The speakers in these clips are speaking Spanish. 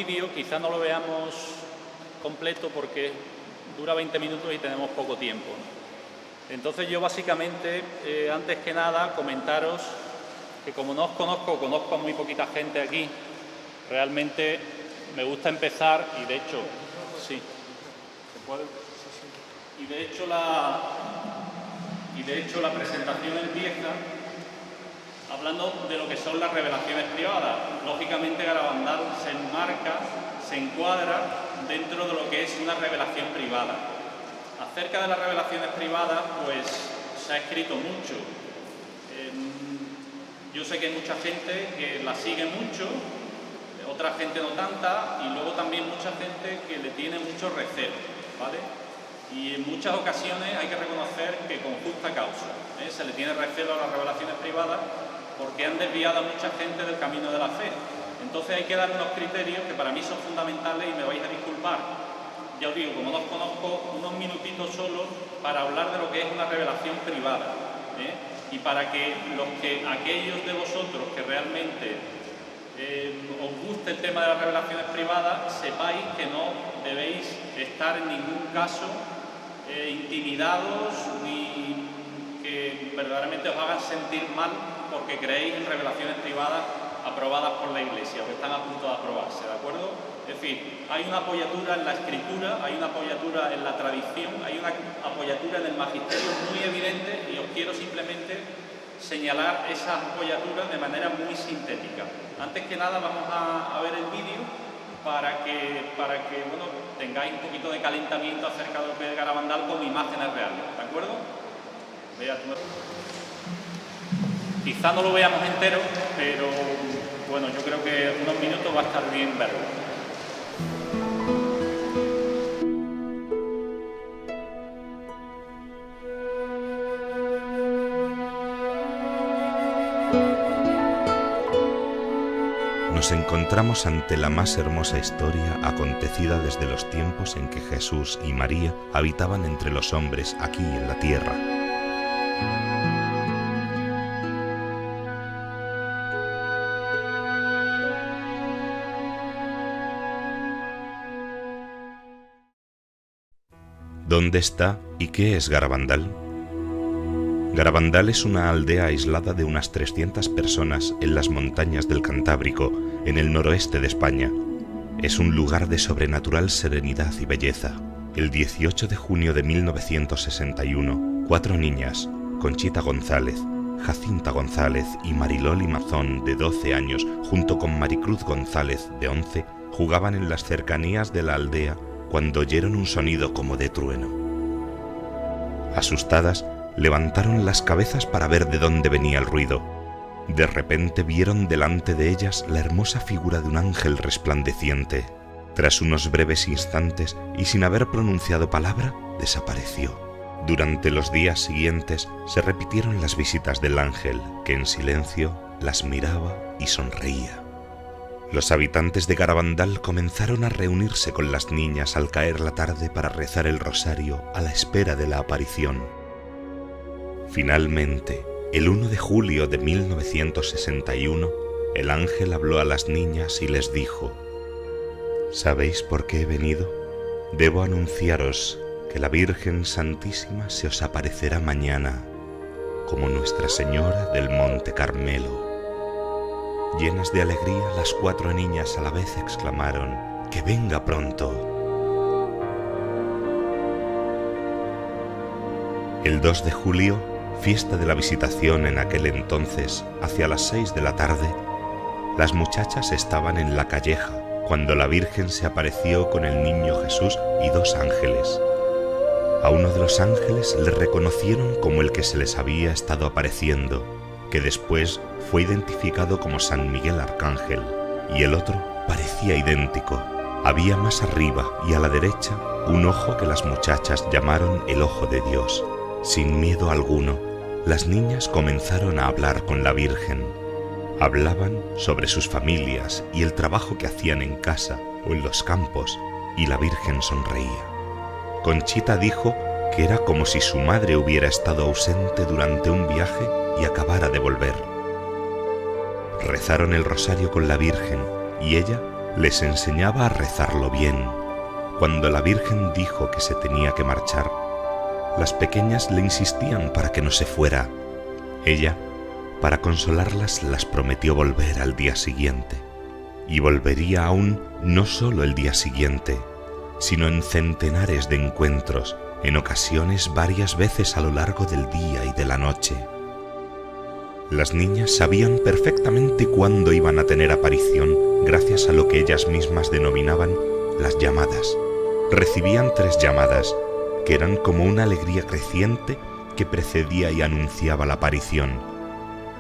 vídeo, quizá no lo veamos completo porque dura 20 minutos y tenemos poco tiempo. Entonces yo básicamente, antes que nada, comentaros que como no os conozco a muy poquita gente aquí, realmente me gusta empezar y de hecho, sí, ¿se puede? Y de hecho la presentación empieza hablando de lo que son las revelaciones privadas. Lógicamente Garabandal se enmarca, se encuadra dentro de lo que es una revelación privada. Acerca de las revelaciones privadas, pues se ha escrito mucho. Yo sé que hay mucha gente que la sigue mucho, otra gente no tanta, y luego también mucha gente que le tiene mucho recelo, ¿vale? Y en muchas ocasiones hay que reconocer que con justa causa, se le tiene recelo a las revelaciones privadas porque han desviado a mucha gente del camino de la fe. Entonces hay que dar unos criterios que para mí son fundamentales y me vais a disculpar. Ya os digo, como no os conozco, unos minutitos solo para hablar de lo que es una revelación privada, y para que aquellos de vosotros que realmente os guste el tema de las revelaciones privadas, sepáis que no debéis estar en ningún caso intimidados ni que verdaderamente os hagan sentir mal porque creéis en revelaciones privadas aprobadas por la Iglesia o que están a punto de aprobarse, ¿de acuerdo? Es decir, hay una apoyatura en la Escritura, hay una apoyatura en la tradición, hay una apoyatura en el magisterio muy evidente y os quiero simplemente señalar esas apoyaturas de manera muy sintética. Antes que nada vamos a ver el vídeo para que bueno, tengáis un poquito de calentamiento acerca de lo que es Garabandal con imágenes reales, ¿de acuerdo? Quizá no lo veamos entero, pero bueno, yo creo que unos minutos va a estar bien verlo. Nos encontramos ante la más hermosa historia acontecida desde los tiempos en que Jesús y María habitaban entre los hombres aquí en la tierra. ¿Dónde está y qué es Garabandal? Garabandal es una aldea aislada de unas 300 personas en las montañas del Cantábrico, en el noroeste de España. Es un lugar de sobrenatural serenidad y belleza. El 18 de junio de 1961, 4 niñas, Conchita González, Jacinta González y Mariloli Mazón, de 12 años, junto con Maricruz González, de 11, jugaban en las cercanías de la aldea cuando oyeron un sonido como de trueno. Asustadas, levantaron las cabezas para ver de dónde venía el ruido. De repente vieron delante de ellas la hermosa figura de un ángel resplandeciente. Tras unos breves instantes y sin haber pronunciado palabra, desapareció. Durante los días siguientes se repitieron las visitas del ángel, que en silencio las miraba y sonreía. Los habitantes de Garabandal comenzaron a reunirse con las niñas al caer la tarde para rezar el rosario a la espera de la aparición. Finalmente, el 1 de julio de 1961, el ángel habló a las niñas y les dijo: ¿Sabéis por qué he venido? Debo anunciaros que la Virgen Santísima se os aparecerá mañana, como Nuestra Señora del Monte Carmelo. Llenas de alegría, las 4 niñas a la vez exclamaron: ¡que venga pronto! El 2 de julio, fiesta de la Visitación en aquel entonces, hacia las 6 de la tarde, las muchachas estaban en la calleja cuando la Virgen se apareció con el niño Jesús y 2 ángeles. A uno de los ángeles le reconocieron como el que se les había estado apareciendo, que después fue identificado como San Miguel Arcángel, y el otro parecía idéntico. Había más arriba y a la derecha un ojo que las muchachas llamaron el Ojo de Dios. Sin miedo alguno, las niñas comenzaron a hablar con la Virgen. Hablaban sobre sus familias y el trabajo que hacían en casa o en los campos, y la Virgen sonreía. Conchita dijo que era como si su madre hubiera estado ausente durante un viaje y acabara de volver. Rezaron el rosario con la Virgen y ella les enseñaba a rezarlo bien. Cuando la Virgen dijo que se tenía que marchar, las pequeñas le insistían para que no se fuera. Ella, para consolarlas, las prometió volver al día siguiente. Y volvería aún no solo el día siguiente, sino en centenares de encuentros, en ocasiones varias veces a lo largo del día y de la noche. Las niñas sabían perfectamente cuándo iban a tener aparición gracias a lo que ellas mismas denominaban las llamadas. Recibían 3 llamadas, que eran como una alegría creciente que precedía y anunciaba la aparición.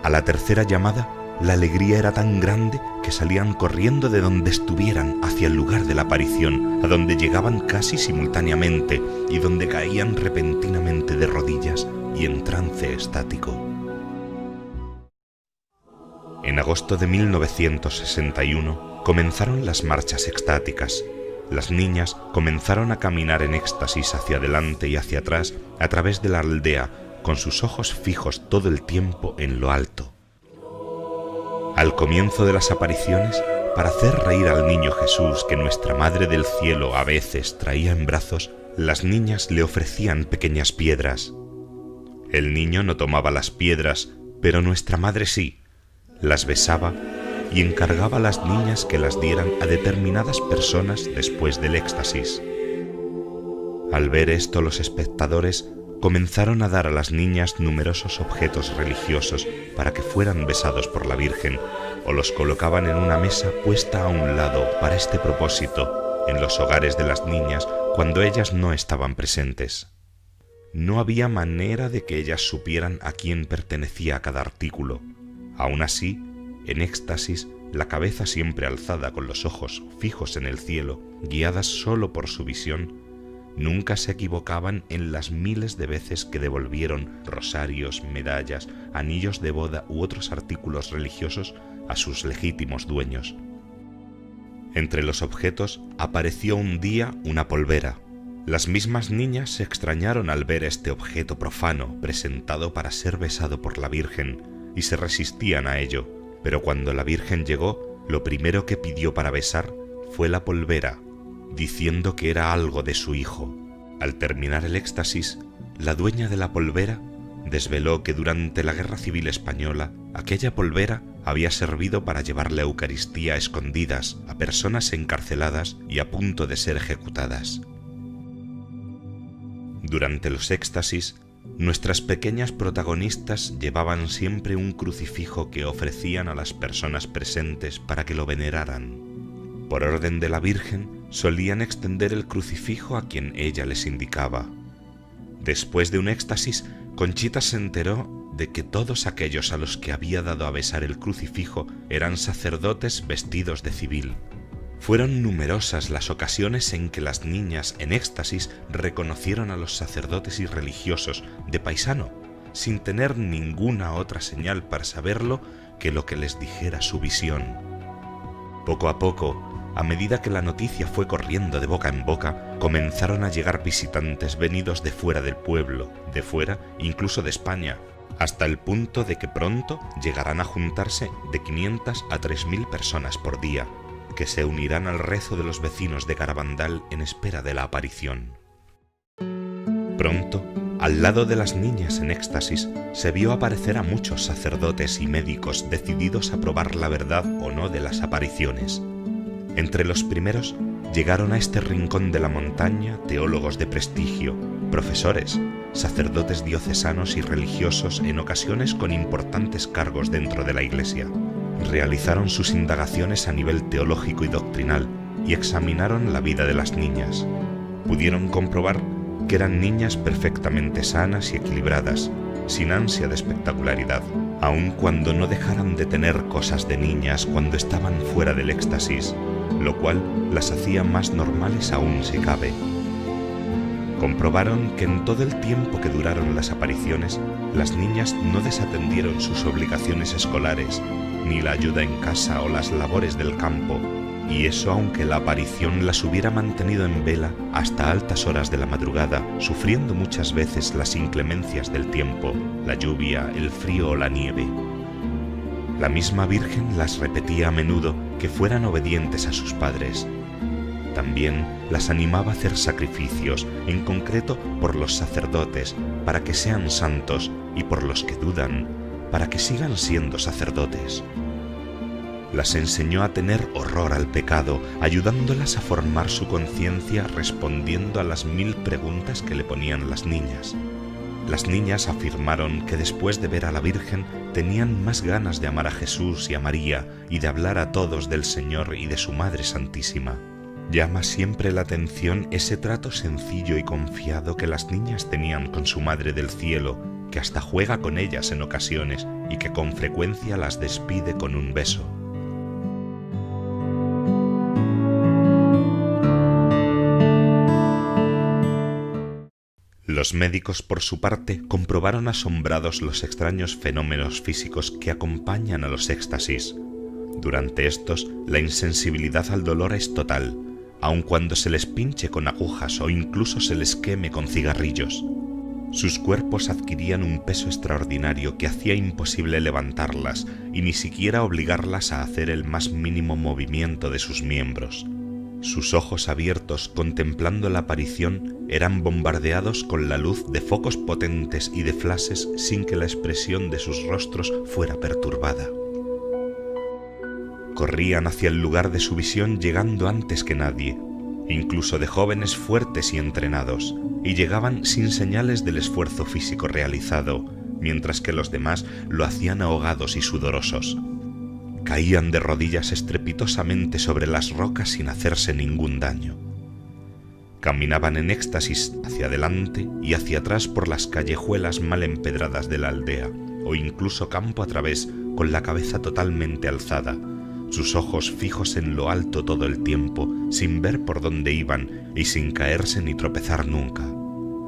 A la tercera llamada, la alegría era tan grande que salían corriendo de donde estuvieran hacia el lugar de la aparición, a donde llegaban casi simultáneamente y donde caían repentinamente de rodillas y en trance estático. En agosto de 1961 comenzaron las marchas extáticas. Las niñas comenzaron a caminar en éxtasis hacia adelante y hacia atrás a través de la aldea, con sus ojos fijos todo el tiempo en lo alto. Al comienzo de las apariciones, para hacer reír al niño Jesús que nuestra Madre del Cielo a veces traía en brazos, las niñas le ofrecían pequeñas piedras. El niño no tomaba las piedras, pero nuestra Madre sí, las besaba y encargaba a las niñas que las dieran a determinadas personas después del éxtasis. Al ver esto, los espectadores comenzaron a dar a las niñas numerosos objetos religiosos para que fueran besados por la Virgen, o los colocaban en una mesa puesta a un lado para este propósito en los hogares de las niñas cuando ellas no estaban presentes. No había manera de que ellas supieran a quién pertenecía cada artículo. Aún así, en éxtasis, la cabeza siempre alzada con los ojos fijos en el cielo, guiadas solo por su visión, nunca se equivocaban en las miles de veces que devolvieron rosarios, medallas, anillos de boda u otros artículos religiosos a sus legítimos dueños. Entre los objetos apareció un día una polvera. Las mismas niñas se extrañaron al ver este objeto profano presentado para ser besado por la Virgen y se resistían a ello, pero cuando la Virgen llegó, lo primero que pidió para besar fue la polvera, diciendo que era algo de su hijo. Al terminar el éxtasis, la dueña de la polvera desveló que durante la Guerra Civil Española aquella polvera había servido para llevar la Eucaristía a escondidas a personas encarceladas y a punto de ser ejecutadas. Durante los éxtasis, nuestras pequeñas protagonistas llevaban siempre un crucifijo que ofrecían a las personas presentes para que lo veneraran. Por orden de la Virgen, solían extender el crucifijo a quien ella les indicaba. Después de un éxtasis, Conchita se enteró de que todos aquellos a los que había dado a besar el crucifijo eran sacerdotes vestidos de civil. Fueron numerosas las ocasiones en que las niñas en éxtasis reconocieron a los sacerdotes y religiosos de paisano, sin tener ninguna otra señal para saberlo que lo que les dijera su visión. Poco a poco, a medida que la noticia fue corriendo de boca en boca, comenzaron a llegar visitantes venidos de fuera del pueblo, de fuera incluso de España, hasta el punto de que pronto llegarán a juntarse de 500 a 3.000 personas por día, que se unirán al rezo de los vecinos de Garabandal en espera de la aparición. Pronto, al lado de las niñas en éxtasis, se vio aparecer a muchos sacerdotes y médicos decididos a probar la verdad o no de las apariciones. Entre los primeros llegaron a este rincón de la montaña teólogos de prestigio, profesores, sacerdotes diocesanos y religiosos en ocasiones con importantes cargos dentro de la Iglesia. Realizaron sus indagaciones a nivel teológico y doctrinal y examinaron la vida de las niñas. Pudieron comprobar que eran niñas perfectamente sanas y equilibradas, sin ansia de espectacularidad, aun cuando no dejaran de tener cosas de niñas cuando estaban fuera del éxtasis, lo cual las hacía más normales aún si cabe. Comprobaron que en todo el tiempo que duraron las apariciones, las niñas no desatendieron sus obligaciones escolares, ni la ayuda en casa o las labores del campo, y eso aunque la aparición las hubiera mantenido en vela hasta altas horas de la madrugada, sufriendo muchas veces las inclemencias del tiempo, la lluvia, el frío o la nieve. La misma Virgen las repetía a menudo que fueran obedientes a sus padres. También las animaba a hacer sacrificios, en concreto por los sacerdotes, para que sean santos, y por los que dudan, para que sigan siendo sacerdotes. Las enseñó a tener horror al pecado, ayudándolas a formar su conciencia respondiendo a las 1000 preguntas que le ponían las niñas. Las niñas afirmaron que después de ver a la Virgen tenían más ganas de amar a Jesús y a María y de hablar a todos del Señor y de su Madre Santísima. Llama siempre la atención ese trato sencillo y confiado que las niñas tenían con su Madre del Cielo, que hasta juega con ellas en ocasiones y que con frecuencia las despide con un beso. Los médicos, por su parte, comprobaron asombrados los extraños fenómenos físicos que acompañan a los éxtasis. Durante estos, la insensibilidad al dolor es total, aun cuando se les pinche con agujas o incluso se les queme con cigarrillos. Sus cuerpos adquirían un peso extraordinario que hacía imposible levantarlas y ni siquiera obligarlas a hacer el más mínimo movimiento de sus miembros. Sus ojos abiertos contemplando la aparición eran bombardeados con la luz de focos potentes y de flashes sin que la expresión de sus rostros fuera perturbada. Corrían hacia el lugar de su visión llegando antes que nadie, incluso de jóvenes fuertes y entrenados, y llegaban sin señales del esfuerzo físico realizado, mientras que los demás lo hacían ahogados y sudorosos. Caían de rodillas estrepitosamente sobre las rocas sin hacerse ningún daño. Caminaban en éxtasis hacia adelante y hacia atrás por las callejuelas mal empedradas de la aldea, o incluso campo a través, con la cabeza totalmente alzada, sus ojos fijos en lo alto todo el tiempo, sin ver por dónde iban y sin caerse ni tropezar nunca.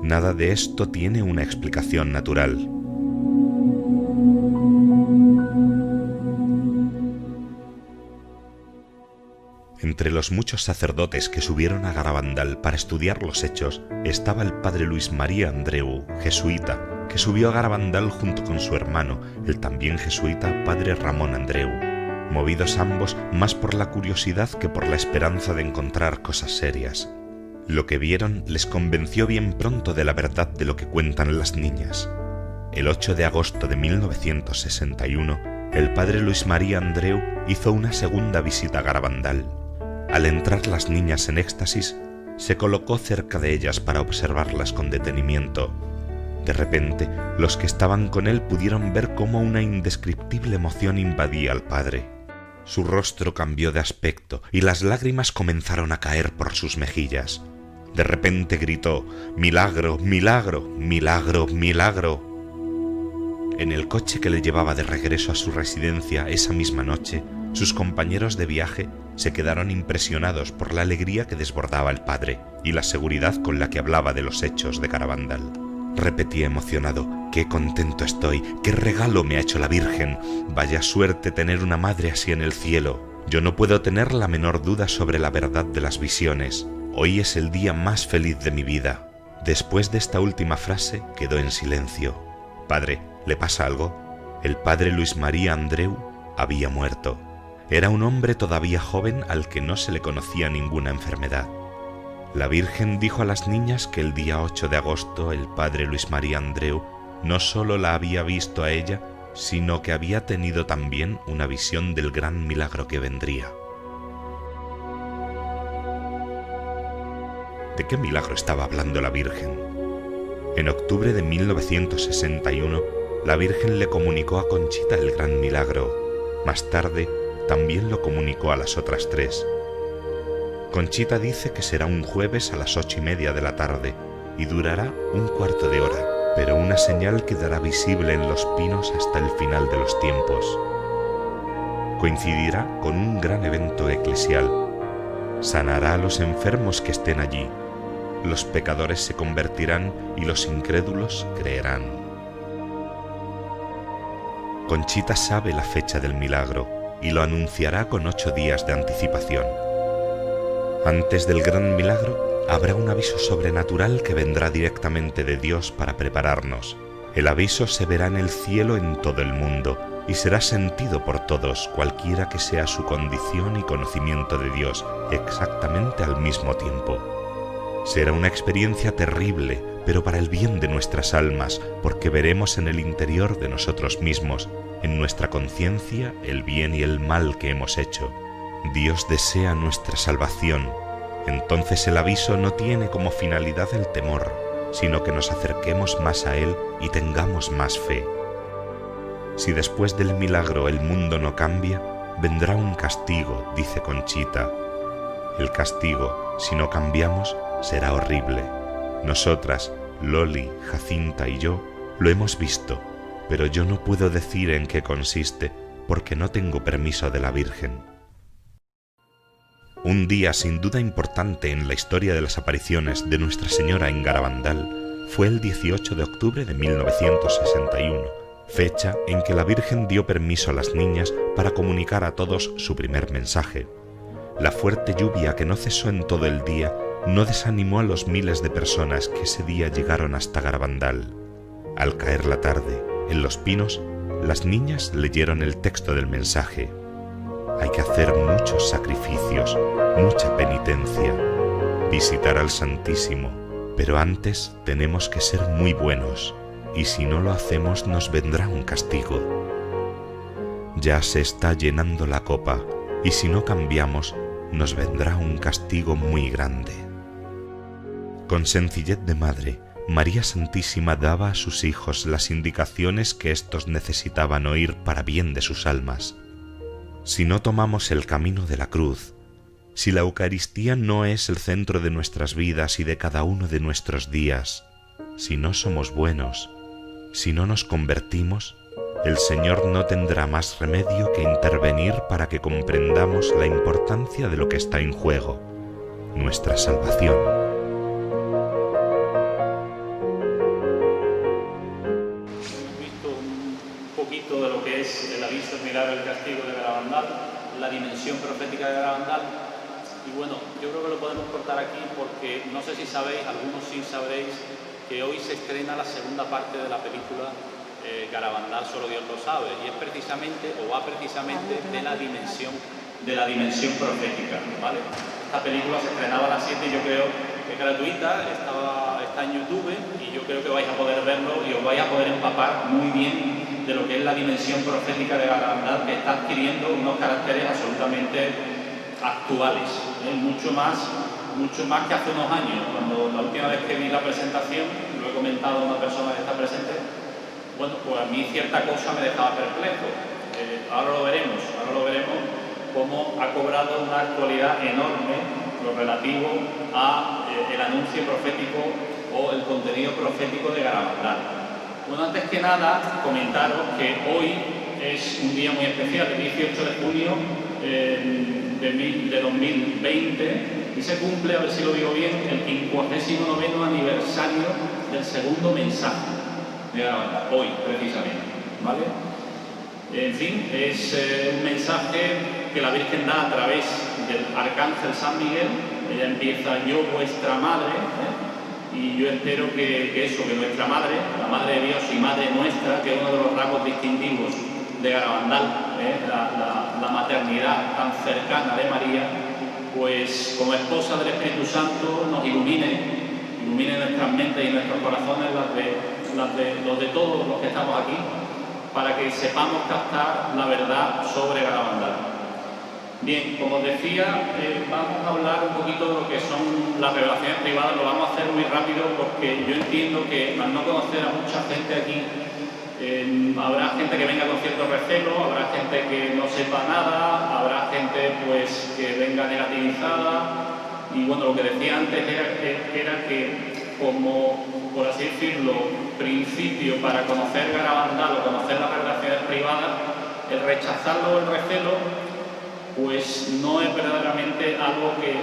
Nada de esto tiene una explicación natural. Entre los muchos sacerdotes que subieron a Garabandal para estudiar los hechos estaba el padre Luis María Andreu, jesuita, que subió a Garabandal junto con su hermano, el también jesuita padre Ramón Andreu, movidos ambos más por la curiosidad que por la esperanza de encontrar cosas serias. Lo que vieron les convenció bien pronto de la verdad de lo que cuentan las niñas. El 8 de agosto de 1961, el padre Luis María Andreu hizo una segunda visita a Garabandal. Al entrar las niñas en éxtasis, se colocó cerca de ellas para observarlas con detenimiento. De repente, los que estaban con él pudieron ver cómo una indescriptible emoción invadía al padre. Su rostro cambió de aspecto y las lágrimas comenzaron a caer por sus mejillas. De repente gritó: «¡Milagro, milagro, milagro, milagro!». En el coche que le llevaba de regreso a su residencia esa misma noche, sus compañeros de viaje se quedaron impresionados por la alegría que desbordaba el padre y la seguridad con la que hablaba de los hechos de Garabandal. Repetía emocionado: «¡Qué contento estoy! ¡Qué regalo me ha hecho la Virgen! Vaya suerte tener una madre así en el cielo. Yo no puedo tener la menor duda sobre la verdad de las visiones. Hoy es el día más feliz de mi vida». Después de esta última frase quedó en silencio. «Padre, ¿le pasa algo?». El padre Luis María Andreu había muerto. Era un hombre todavía joven al que no se le conocía ninguna enfermedad. La Virgen dijo a las niñas que el día 8 de agosto el padre Luis María Andreu no solo la había visto a ella, sino que había tenido también una visión del gran milagro que vendría. ¿De qué milagro estaba hablando la Virgen? En octubre de 1961, la Virgen le comunicó a Conchita el gran milagro. Más tarde, también lo comunicó a las otras 3. Conchita dice que será un jueves a las 8:30 de la tarde y durará un cuarto de hora, pero una señal quedará visible en los pinos hasta el final de los tiempos. Coincidirá con un gran evento eclesial. Sanará a los enfermos que estén allí. Los pecadores se convertirán y los incrédulos creerán. Conchita sabe la fecha del milagro y lo anunciará con 8 días de anticipación. Antes del gran milagro habrá un aviso sobrenatural que vendrá directamente de Dios para prepararnos. El aviso se verá en el cielo en todo el mundo y será sentido por todos, cualquiera que sea su condición y conocimiento de Dios, exactamente al mismo tiempo. Será una experiencia terrible, pero para el bien de nuestras almas, porque veremos en el interior de nosotros mismos, en nuestra conciencia, el bien y el mal que hemos hecho. Dios desea nuestra salvación. Entonces el aviso no tiene como finalidad el temor, sino que nos acerquemos más a Él y tengamos más fe. Si después del milagro el mundo no cambia, vendrá un castigo, dice Conchita. El castigo, si no cambiamos, será horrible. Nosotras, Loli, Jacinta y yo, lo hemos visto, pero yo no puedo decir en qué consiste, porque no tengo permiso de la Virgen. Un día sin duda importante en la historia de las apariciones de Nuestra Señora en Garabandal fue el 18 de octubre de 1961, fecha en que la Virgen dio permiso a las niñas para comunicar a todos su primer mensaje. La fuerte lluvia que no cesó en todo el día no desanimó a los miles de personas que ese día llegaron hasta Garabandal. Al caer la tarde, en Los Pinos, las niñas leyeron el texto del mensaje. Hay que hacer muchos sacrificios, mucha penitencia, visitar al Santísimo, pero antes tenemos que ser muy buenos, y si no lo hacemos nos vendrá un castigo. Ya se está llenando la copa, y si no cambiamos, nos vendrá un castigo muy grande. Con sencillez de madre, María Santísima daba a sus hijos las indicaciones que éstos necesitaban oír para bien de sus almas. Si no tomamos el camino de la cruz, si la Eucaristía no es el centro de nuestras vidas y de cada uno de nuestros días, si no somos buenos, si no nos convertimos, el Señor no tendrá más remedio que intervenir para que comprendamos la importancia de lo que está en juego, nuestra salvación. Hemos visto un poquito de lo que es el aviso, el milagro, el castigo de Garabandal, la dimensión profética de Garabandal. Y bueno, yo creo que lo podemos cortar aquí porque no sé si sabéis, algunos sí sabréis, que hoy se estrena la segunda parte de la película Garabandal, solo Dios lo sabe, y es precisamente, o va precisamente de la dimensión profética, ¿vale? Esta película se estrenaba a las 7 y yo creo que es gratuita, está en YouTube y yo creo que vais a poder verlo y os vais a poder empapar muy bien de lo que es la dimensión profética de Garabandal, que está adquiriendo unos caracteres absolutamente actuales, mucho más que hace unos años, cuando la última vez que vi la presentación, lo he comentado a una persona que está presente. Bueno, pues a mí cierta cosa me dejaba perplejo. Ahora lo veremos cómo ha cobrado una actualidad enorme lo relativo a el anuncio profético o el contenido profético de Garabandal. Bueno, antes que nada, comentaros que hoy es un día muy especial, el 18 de junio de 2020, y se cumple, a ver si lo digo bien, el 59º aniversario del segundo mensaje de Garabandal, hoy precisamente, ¿vale? En fin, es un mensaje que la Virgen da a través del Arcángel San Miguel. Ella empieza: yo, vuestra madre, y yo espero que nuestra madre, la Madre de Dios y Madre nuestra, que es uno de los rasgos distintivos de Garabandal, la maternidad tan cercana de María, pues como esposa del Espíritu Santo nos ilumine nuestras mentes y nuestros corazones, los de todos los que estamos aquí, para que sepamos captar la verdad sobre Garabandal. Bien, como os decía, vamos a hablar un poquito de lo que son las revelaciones privadas. Lo vamos a hacer muy rápido porque yo entiendo que al no conocer a mucha gente aquí, habrá gente que venga con cierto recelo, habrá gente que no sepa nada, habrá gente pues que venga negativizada. Y bueno, lo que decía antes era que como, por así decirlo, principio para conocer Garabandal o conocer las revelaciones privadas, el rechazarlo o el recelo, pues no es verdaderamente algo que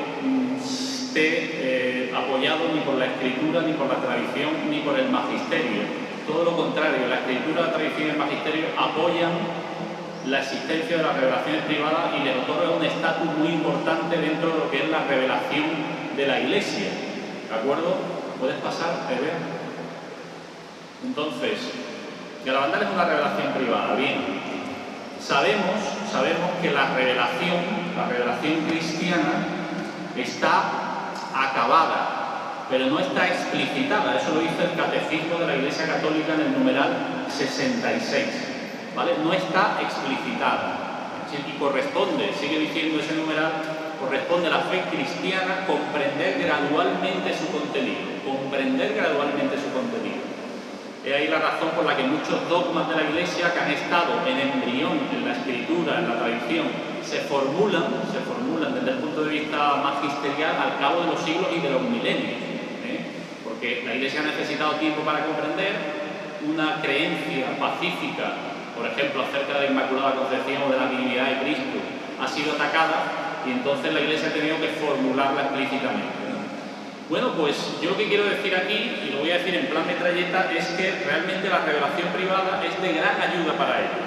esté apoyado ni por la escritura, ni por la tradición, ni por el magisterio. Todo lo contrario, la escritura, la tradición y el magisterio apoyan la existencia de las revelaciones privadas y les otorga un estatus muy importante dentro de lo que es la revelación de la Iglesia. ¿De acuerdo? ¿Puedes pasar, Eve? Entonces, Garabandal es una revelación privada, bien. Sabemos que la revelación cristiana está acabada, pero no está explicitada. Eso lo dice el Catecismo de la Iglesia Católica en el numeral 66, ¿vale? No está explicitada. Y corresponde, sigue diciendo ese numeral, corresponde a la fe cristiana comprender gradualmente su contenido. Es ahí la razón por la que muchos dogmas de la Iglesia que han estado en embrión, en la escritura, en la tradición, se formulan desde el punto de vista magisterial al cabo de los siglos y de los milenios. Porque la Iglesia ha necesitado tiempo para comprender una creencia pacífica, por ejemplo, acerca de la Inmaculada Concepción o de la divinidad de Cristo, ha sido atacada y entonces la Iglesia ha tenido que formularla explícitamente. Bueno, pues yo lo que quiero decir aquí, y lo voy a decir en plan metralleta, es que realmente la revelación privada es de gran ayuda para ello.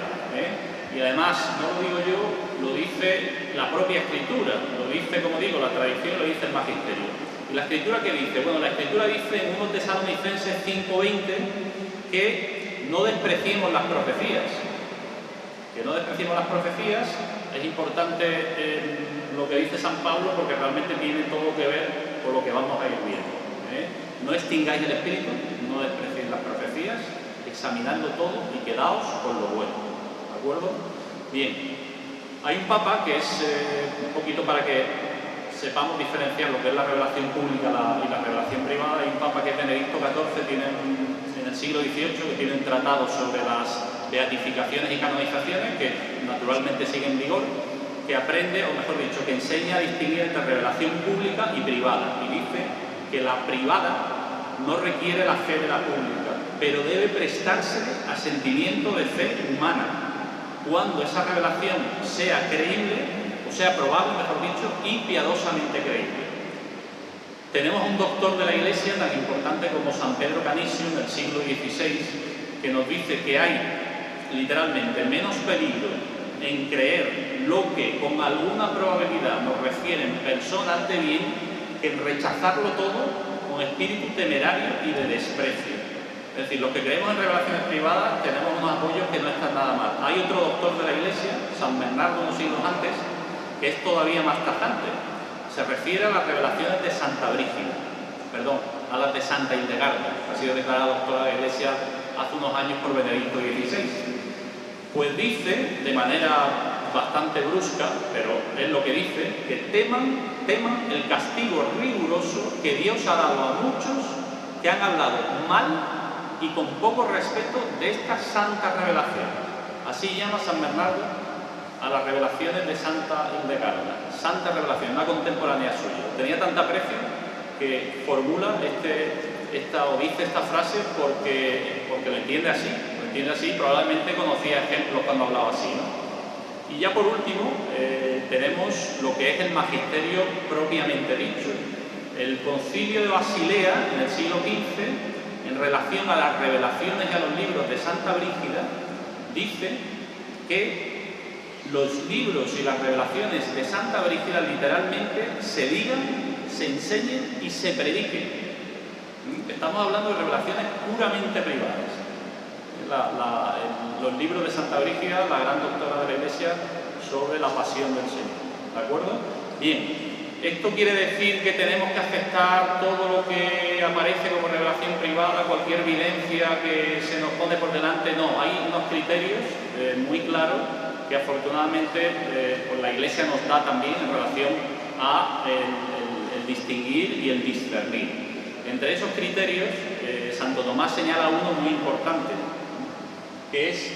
Y además, no lo digo yo, lo dice la propia Escritura, lo dice, como digo, la tradición, lo dice el Magisterio. ¿Y la Escritura qué dice? Bueno, la Escritura dice en 1 Tesalonicenses 5:20 que no despreciemos las profecías. Es importante lo que dice San Pablo porque realmente tiene todo que ver con lo que vamos a ir viendo. No extingáis el espíritu, no despreciéis las profecías, examinadlo todo y quedaos con lo bueno. ¿De acuerdo? Bien. Hay un papa que es un poquito para que sepamos diferenciar lo que es la revelación pública y la revelación privada. Hay un papa que es Benedicto XIV, tiene en el siglo XVIII, que tiene un tratado sobre las beatificaciones y canonizaciones, que naturalmente sigue en vigor, que aprende, o mejor dicho, que enseña a distinguir entre revelación pública y privada. Y dice que la privada no requiere la fe de la pública, pero debe prestarse a sentimiento de fe humana, cuando esa revelación sea creíble, o sea probable, mejor dicho, y piadosamente creíble. Tenemos un doctor de la Iglesia tan importante como San Pedro Canisio en el siglo XVI, que nos dice que hay literalmente menos peligro en creer lo que con alguna probabilidad nos refieren personas de bien que en rechazarlo todo con espíritu temerario y de desprecio. Es decir, los que creemos en revelaciones privadas tenemos unos apoyos que no están nada mal. Hay otro doctor de la Iglesia, San Bernardo, unos siglos antes, que es todavía más tajante. Se refiere a las revelaciones de Santa Brígida, a las de Santa Hildegarda, que ha sido declarada doctora de la Iglesia hace unos años por Benedicto XVI. Pues dice, de manera bastante brusca, pero es lo que dice, que teman el castigo riguroso que Dios ha dado a muchos que han hablado mal y con poco respeto de esta santa revelación. Así llama San Bernardo a las revelaciones de Santa Hildegarda. Santa revelación, una contemporánea suya. Tenía tanta aprecio que formula dice esta frase porque lo entiende así, probablemente conocía ejemplos cuando hablaba así, ¿no? Y ya por último, tenemos lo que es el magisterio propiamente dicho. El Concilio de Basilea, en el siglo XV, en relación a las revelaciones y a los libros de Santa Brígida, dice que los libros y las revelaciones de Santa Brígida literalmente se digan, se enseñen y se prediquen. Estamos hablando de revelaciones puramente privadas. Los libros de Santa Brígida, la gran doctora de la Iglesia, sobre la pasión del Señor. ¿De acuerdo? Bien, ¿esto quiere decir que tenemos que aceptar todo lo que aparece como revelación privada, cualquier evidencia que se nos pone por delante? No, hay unos criterios muy claros que afortunadamente pues la Iglesia nos da también en relación a el distinguir y el discernir. Entre esos criterios, Santo Tomás señala uno muy importante, que es,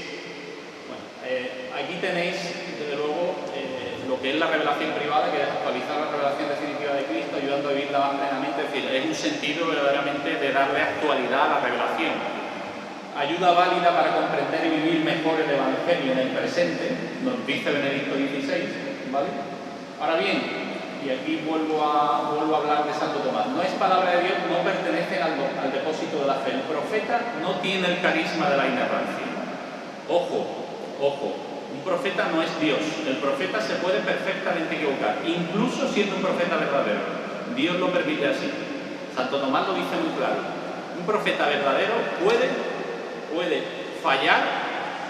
aquí tenéis, desde luego, lo que es la revelación privada, que es actualizar la revelación definitiva de Cristo, ayudando a vivirla más plenamente. Es decir, es un sentido verdaderamente de darle actualidad a la revelación. Ayuda válida para comprender y vivir mejor el Evangelio en el presente, nos dice Benedicto XVI, ¿vale? Ahora bien, y aquí vuelvo a hablar de Santo Tomás, no es palabra de Dios, no pertenecen al depósito de la fe. El profeta no tiene el carisma de la inerrancia. Ojo, un profeta no es Dios. El profeta se puede perfectamente equivocar, incluso siendo un profeta verdadero. Dios lo permite así. Santo Tomás lo dice muy claro. Un profeta verdadero puede fallar,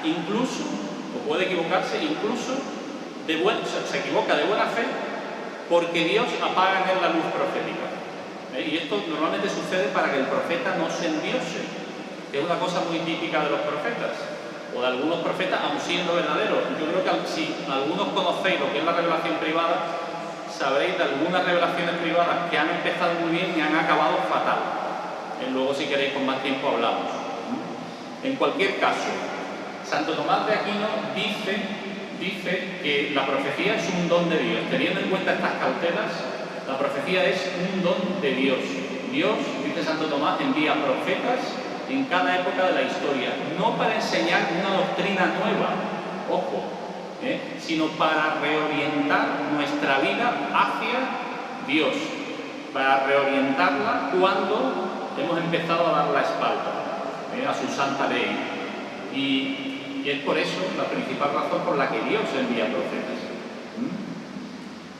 incluso, o puede equivocarse, incluso se equivoca de buena fe porque Dios apaga en él la luz profética. Y esto normalmente sucede para que el profeta no se endiose, que es una cosa muy típica de los profetas, o de algunos profetas, aun siendo verdaderos. Yo creo que si algunos conocéis lo que es la revelación privada, sabréis de algunas revelaciones privadas que han empezado muy bien y han acabado fatal. Luego, si queréis, con más tiempo hablamos. En cualquier caso, Santo Tomás de Aquino dice que la profecía es un don de Dios. Teniendo en cuenta estas cautelas, la profecía es un don de Dios. Dios, dice Santo Tomás, envía profetas en cada época de la historia, no para enseñar una doctrina nueva, ojo, sino para reorientar nuestra vida hacia Dios, para reorientarla cuando hemos empezado a dar la espalda a su santa ley. Y es por eso la principal razón por la que Dios envía profetas.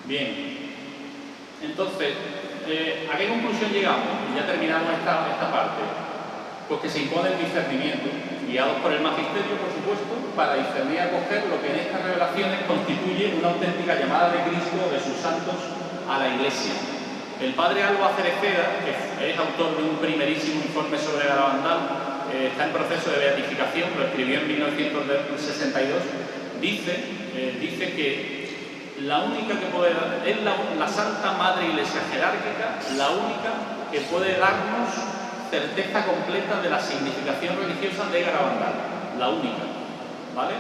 Bien, entonces, ¿a qué conclusión llegamos? Y ya terminamos esta parte. Pues que se impone el discernimiento, guiados por el magisterio, por supuesto, para discernir y acoger lo que en estas revelaciones constituye una auténtica llamada de Cristo o de sus santos a la Iglesia. El padre Alba Cereceda, que es autor de un primerísimo informe sobre Garabandal, está en proceso de beatificación, lo escribió en 1962, dice que la única que puede dar, es la Santa Madre Iglesia Jerárquica, la única que puede darnos certeza completa de la significación religiosa de Garabandal, la única, ¿vale?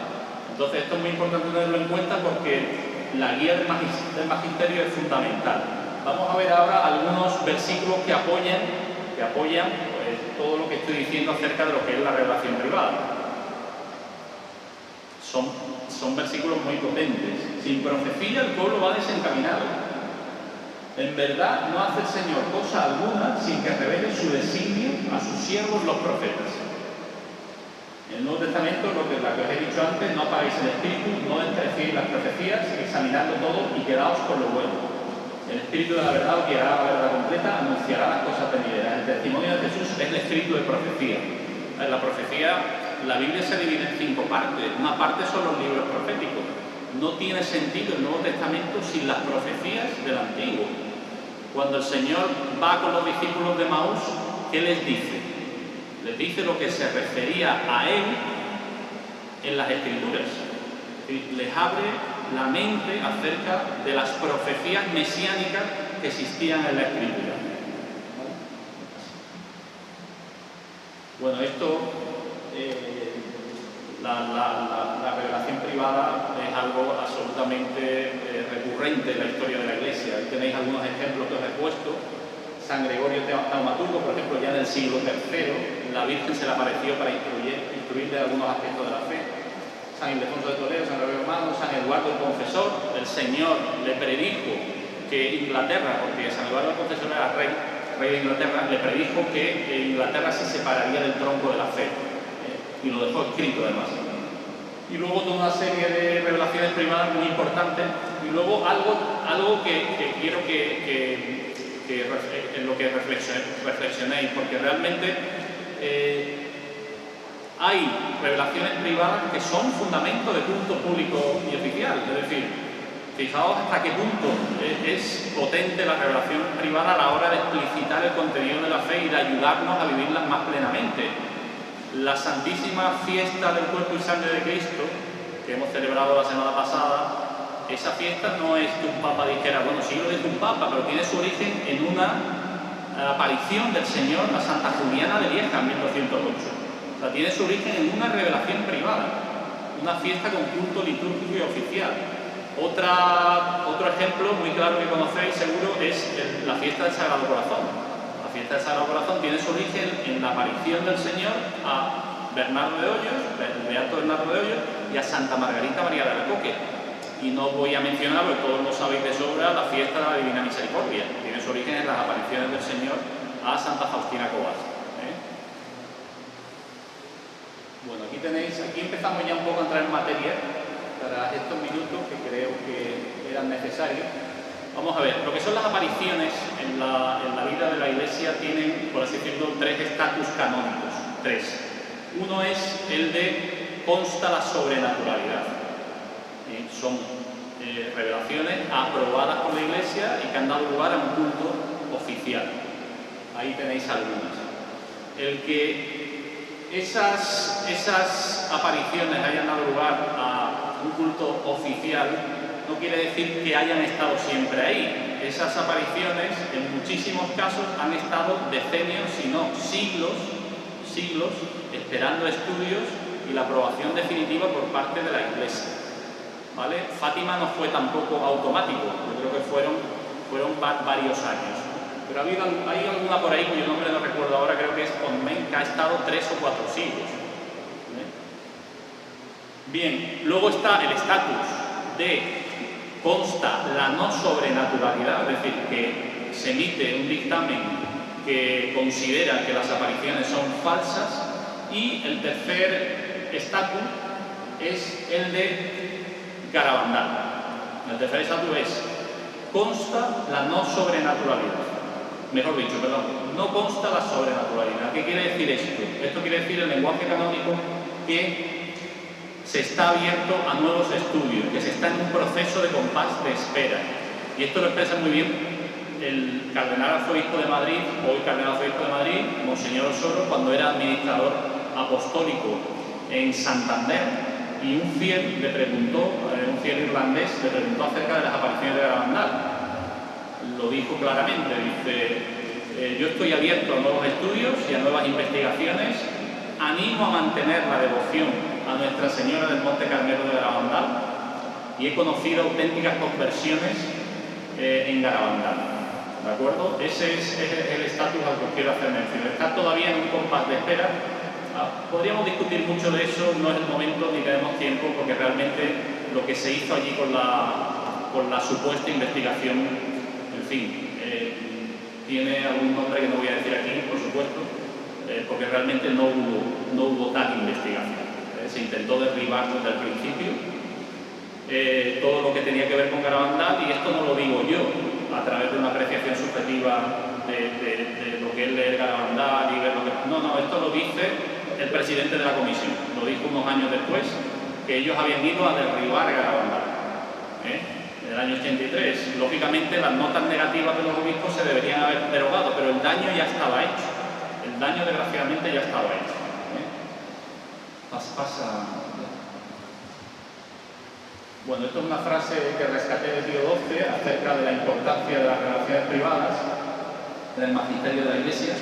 Entonces esto es muy importante tenerlo en cuenta porque la guía del magisterio es fundamental. Vamos a ver ahora algunos versículos que apoyan pues, todo lo que estoy diciendo acerca de lo que es la revelación privada. Son versículos muy potentes. Sin profecía el pueblo va desencaminado. En verdad no hace el Señor cosa alguna sin que revele su designio a sus siervos los profetas. En el Nuevo Testamento, lo que os he dicho antes, no apagáis el espíritu, no despreciéis las profecías, examinadlo todo y quedaos con lo bueno. El espíritu de la verdad os guiará a la verdad completa, anunciará las cosas venideras. El testimonio de Jesús es el espíritu de profecía. En la profecía, la Biblia se divide en 5 partes. Una parte son los libros proféticos. No tiene sentido el Nuevo Testamento sin las profecías del Antiguo. Cuando el Señor va con los discípulos de Maús, ¿qué les dice? Les dice lo que se refería a Él en las Escrituras. Les abre la mente acerca de las profecías mesiánicas que existían en la Escritura. Bueno, esto, la revelación privada es algo absolutamente recurrente en la historia de la Iglesia. Ahí tenéis algunos ejemplos que os he puesto. San Gregorio Taumaturgo, por ejemplo, ya en el siglo III, la Virgen se le apareció para instruirle algunos aspectos de la fe. San Ildefonso de Toledo, San Gregorio Hermano, San Eduardo el Confesor, el Señor le predijo que Inglaterra, porque San Eduardo el Confesor era rey de Inglaterra, le predijo que Inglaterra se separaría del tronco de la fe, y lo dejó escrito además. Y luego toda una serie de revelaciones privadas muy importantes, y luego algo que quiero que en lo que reflexionéis, porque realmente hay revelaciones privadas que son fundamento de culto público y oficial. Es decir, fijaos hasta qué punto es potente la revelación privada a la hora de explicitar el contenido de la fe y de ayudarnos a vivirlas más plenamente. La santísima fiesta del cuerpo y sangre de Cristo, que hemos celebrado la semana pasada, esa fiesta no es que un papa dijera, bueno, sí lo dijo un papa, pero tiene su origen en una aparición del Señor, la Santa Juliana de Lieja, en 1208. O sea, tiene su origen en una revelación privada, una fiesta con culto litúrgico y oficial. Otro ejemplo muy claro que conocéis seguro es la fiesta del Sagrado Corazón. La fiesta del Sagrado Corazón tiene su origen en la aparición del Señor a Bernardo de Hoyos, el beato Bernardo de Hoyos, y a Santa Margarita María de Alacoque. Y no voy a mencionar, porque todos lo sabéis de sobra, la fiesta de la Divina Misericordia. Tiene su origen en las apariciones del Señor a Santa Faustina Cobas. Bueno, aquí empezamos ya un poco a entrar en materia para estos minutos que creo que eran necesarios. Vamos a ver, lo que son las apariciones en la vida de la Iglesia tienen, por así decirlo, 3 estatus canónicos. 3. Uno es el de consta la sobrenaturalidad. Son revelaciones aprobadas por la Iglesia y que han dado lugar a un culto oficial. Ahí tenéis algunas. El que esas apariciones hayan dado lugar a un culto oficial no quiere decir que hayan estado siempre ahí. Esas apariciones, en muchísimos casos, han estado decenios, si no siglos, esperando estudios y la aprobación definitiva por parte de la Iglesia. ¿Vale? Fátima no fue tampoco automático, yo creo que fueron varios años. Pero hay alguna por ahí cuyo nombre no recuerdo ahora, creo que es Onmen, que ha estado 3 o 4 siglos. Bien, luego está el estatus de consta la no sobrenaturalidad, es decir, que se emite un dictamen que considera que las apariciones son falsas, y el tercer estatus es el de Garabandal. El tercer estatus es consta la no sobrenaturalidad. Mejor dicho, perdón, no consta la sobrenaturalidad. ¿Qué quiere decir esto? Esto quiere decir el lenguaje canónico que se está abierto a nuevos estudios, que se está en un proceso de compás de espera. Y esto lo expresa muy bien el cardenal arzobispo de Madrid, hoy cardenal arzobispo de Madrid, Monseñor Osoro, cuando era administrador apostólico en Santander, y un fiel le preguntó, un fiel irlandés, le preguntó acerca de las apariciones de Garabandal. Lo dijo claramente, dice, yo estoy abierto a nuevos estudios y a nuevas investigaciones, animo a mantener la devoción a Nuestra Señora del Monte Carmelo de Garabandal y he conocido auténticas conversiones en Garabandal. ¿De acuerdo? Ese es el estatus al que os quiero hacer mención. Está todavía en un compás de espera. Podríamos discutir mucho de eso, no es el momento ni tenemos tiempo, porque realmente lo que se hizo allí con la supuesta investigación, en fin, tiene algún nombre que no voy a decir aquí, por supuesto, porque realmente no hubo tal investigación. Se intentó derribar desde el principio todo lo que tenía que ver con Garabandal, y esto no lo digo yo a través de una apreciación subjetiva de lo que es leer Garabandal y ver lo que... No, esto lo dice el presidente de la comisión, lo dijo unos años después, que ellos habían ido a derribar Garabandal, en el año 83. Lógicamente las notas negativas de los obispos se deberían haber derogado, pero el daño ya estaba hecho. El daño desgraciadamente ya estaba hecho. Pasa. Bueno, esto es una frase que rescaté de Pío XII acerca de la importancia de las relaciones privadas del magisterio de la Iglesia.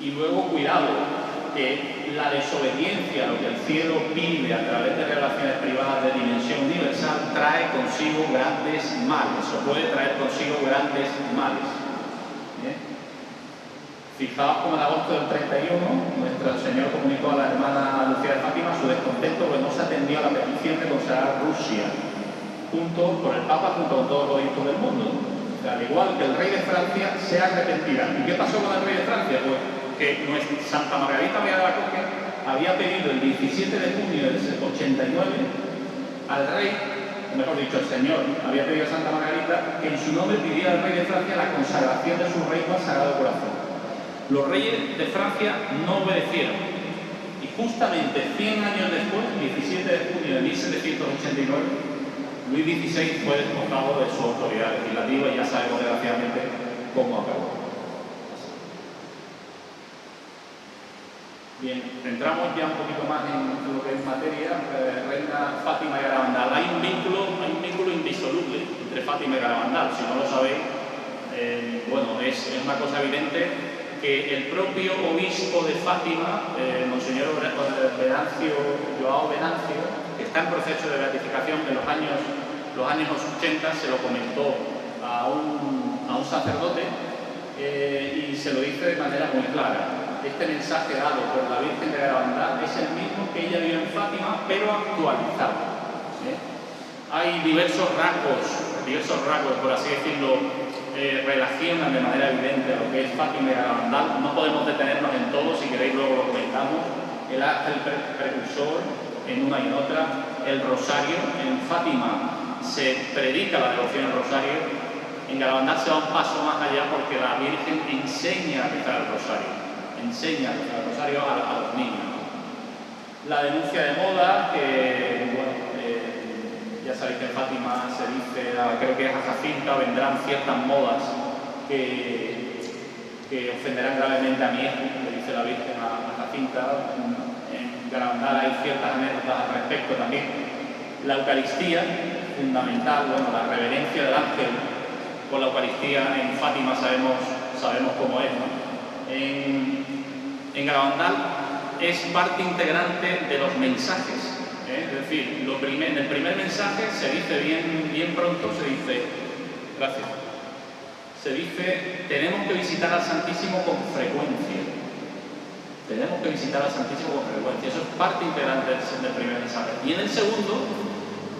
Y luego, cuidado, que la desobediencia a lo que el cielo pide a través de relaciones privadas de dimensión universal trae consigo grandes males, o puede traer consigo grandes males. ¿Bien? Fijaos como en agosto del 31 nuestro Señor comunicó a la hermana Lucía de Fátima su descontento porque no se atendió a la petición de consagrar Rusia por el Papa junto con todos los obispos del mundo. O sea, al igual que el rey de Francia se arrepentirá. ¿Y qué pasó con el rey de Francia? Pues que nuestra Santa Margarita María de la Coque había pedido el 17 de junio del 89 al rey, mejor dicho, el Señor había pedido a Santa Margarita que en su nombre pidiera al rey de Francia la consagración de su reino al Sagrado Corazón. Los reyes de Francia no obedecieron y justamente 100 años después, 17 de junio de 1789, Luis XVI fue despojado de su autoridad legislativa y ya sabemos desgraciadamente cómo acabó. Bien, entramos ya un poquito más en lo que es materia. Reina Fátima y Garabandal. Hay un vínculo indisoluble entre Fátima y Garabandal. Si no lo sabéis, bueno, es una cosa evidente que el propio obispo de Fátima, Monseñor Joao Venancio, que está en proceso de beatificación en los años 80, se lo comentó a un sacerdote y se lo dice de manera muy clara. Este mensaje dado por la Virgen de Garabandal es el mismo que ella vio en Fátima, pero actualizado. Hay diversos rasgos, por así decirlo, relacionan de manera evidente a lo que es Fátima y Garabandal. No podemos detenernos en todo, si queréis luego lo comentamos. El ángel precursor en una y en otra, el rosario. En Fátima se predica la devoción al rosario, en Garabandal se va un paso más allá porque la Virgen enseña a rezar el rosario. A los niños. La denuncia de moda, que bueno, ya sabéis que en Fátima se dice, creo que es a Jacinta, vendrán ciertas modas que ofenderán gravemente a mi hijo, le dice la Virgen a Jacinta. En Garabandal hay ciertas anécdotas al respecto también. La Eucaristía, fundamental, bueno, la reverencia del ángel con la Eucaristía en Fátima sabemos cómo es, ¿no? En Garabandal es parte integrante de los mensajes, ¿eh? Es decir, en el primer mensaje se dice bien pronto, se dice, gracias, se dice, tenemos que visitar al Santísimo con frecuencia. Tenemos que visitar al Santísimo con frecuencia. Eso es parte integrante del primer mensaje. Y en el segundo,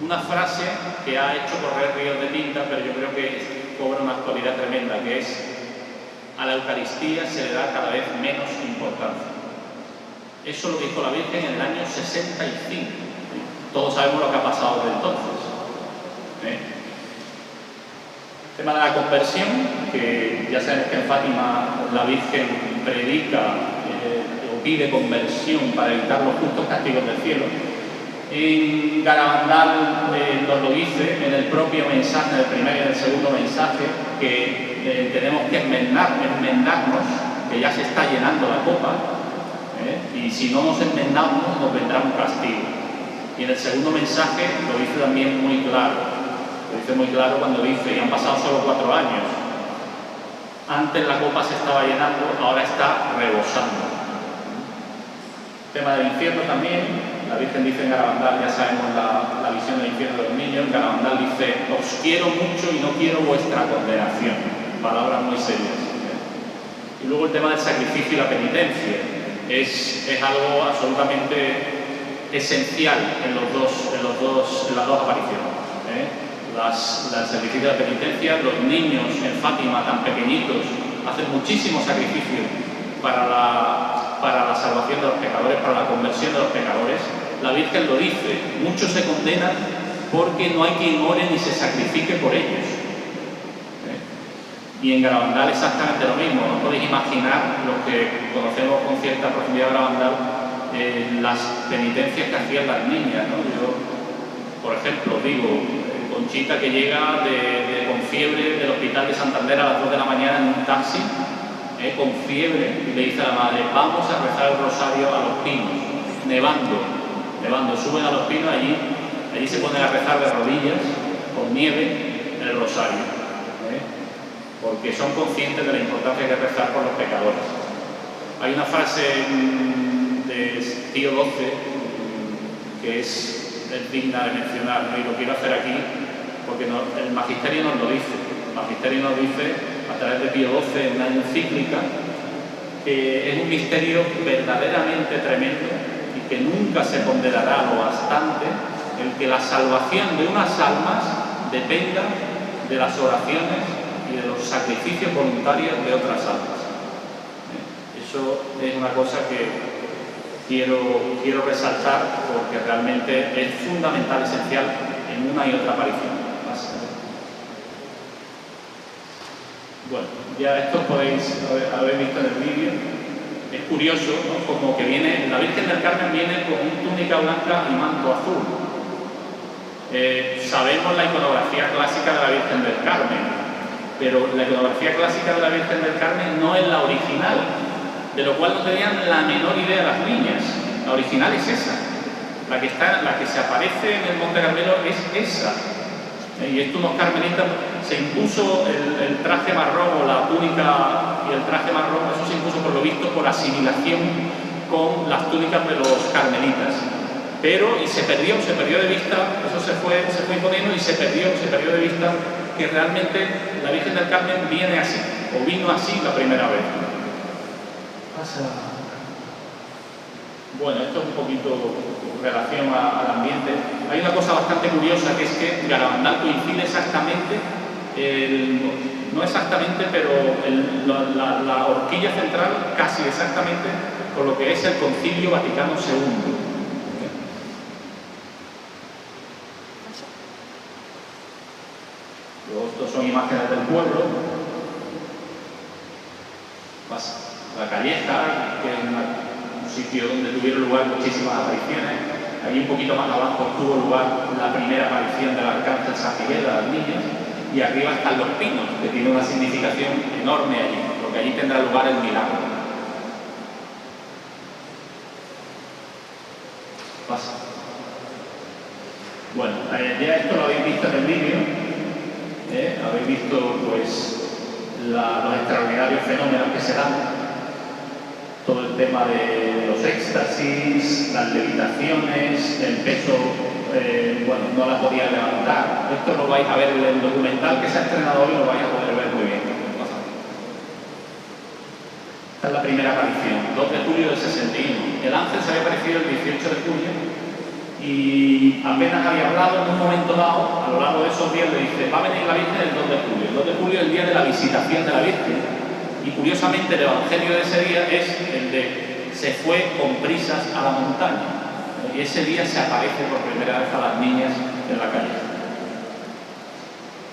una frase que ha hecho correr ríos de tinta, pero yo creo que cobra una actualidad tremenda, que es: a la Eucaristía se le da cada vez menos importancia. Eso lo dijo la Virgen en el año 65. Todos sabemos lo que ha pasado desde entonces. El tema de la conversión, que ya sabemos que en Fátima la Virgen predica o pide conversión para evitar los justos castigos del cielo. En Garabandal nos lo dice en el propio mensaje, en el primer y en el segundo mensaje, que tenemos que enmendarnos, que ya se está llenando la copa, y si no nos enmendamos nos vendrá un castigo. Y en el segundo mensaje lo dice también muy claro. Lo dice muy claro cuando dice, y han pasado solo 4 años. Antes la copa se estaba llenando, ahora está rebosando. Tema del infierno también. La Virgen dice en Garabandal, ya sabemos la visión del infierno de los niños. En Garabandal dice, os quiero mucho y no quiero vuestra condenación. Palabras muy serias. Y luego el tema del sacrificio y la penitencia. Es algo absolutamente esencial en las dos apariciones. El sacrificio de la penitencia, los niños en Fátima tan pequeñitos hacen muchísimos sacrificios para la salvación de los pecadores, para la conversión de los pecadores. La Virgen lo dice, muchos se condenan porque no hay quien ore ni se sacrifique por ellos. Y en Garabandal exactamente lo mismo. No podéis imaginar, los que conocemos con cierta profundidad Garabandal, las penitencias que hacían las niñas, ¿no? Yo, por ejemplo, digo, Conchita que llega con fiebre del hospital de Santander a las 2 de la mañana en un taxi, con fiebre, y le dice a la madre, vamos a rezar el rosario a los pinos, nevando, suben a los pinos, allí se ponen a rezar de rodillas, con nieve, el rosario. Porque son conscientes de la importancia de rezar por los pecadores. Hay una frase de Pío XII que es digna de mencionar, ¿no? Y lo quiero hacer aquí porque el Magisterio nos lo dice. El Magisterio nos dice, a través de Pío XII, en una encíclica, que es un misterio verdaderamente tremendo y que nunca se ponderará lo bastante el que la salvación de unas almas dependa de las oraciones y de los sacrificios voluntarios de otras almas. Eso es una cosa que quiero resaltar porque realmente es fundamental, esencial en una y otra aparición. Bueno, ya esto podéis haber visto en el vídeo. Es curioso, ¿no? Como que la Virgen del Carmen viene con túnica blanca y manto azul. Sabemos la iconografía clásica de la Virgen del Carmen, pero la iconografía clásica de la Virgen del Carmen no es la original, de lo cual no tenían la menor idea las niñas. La original es esa, la que se aparece en el Monte Carmelo es esa. Y esto unos carmelitas, se impuso el traje marrón o la túnica y el traje marrón, eso se impuso por lo visto por asimilación con las túnicas de los carmelitas. Y se perdió de vista, eso se fue imponiendo y se perdió de vista que realmente la Virgen del Carmen viene así, o vino así la primera vez. Bueno, esto es un poquito en relación al ambiente. Hay una cosa bastante curiosa, que es que Garabandal coincide exactamente, no exactamente, pero la horquilla central casi exactamente con lo que es el Concilio Vaticano II. Estos son imágenes del pueblo. La Calleja, que es una sitio donde tuvieron lugar muchísimas apariciones. Allí un poquito más abajo tuvo lugar la primera aparición del arcángel San Miguel a las niñas, y arriba están los pinos, que tiene una significación enorme allí, porque allí tendrá lugar el milagro. Pasa. Bueno, ya esto lo habéis visto en el vídeo, habéis visto pues los extraordinarios fenómenos que se dan. Todo el tema de los éxtasis, las levitaciones, el peso, bueno, no la podía levantar. Esto lo vais a ver en el documental que se ha estrenado hoy, lo vais a poder ver muy bien. Esta es la primera aparición, 2 de julio del 61. El ángel se había aparecido el 18 de julio y apenas había hablado. En un momento dado, a lo largo de esos días, le dice: va a venir la Virgen el 2 de julio. El 2 de julio es el día de la visitación de la Virgen. Y curiosamente el evangelio de ese día es el de se fue con prisas a la montaña. Y ese día se aparece por primera vez a las niñas en la calle.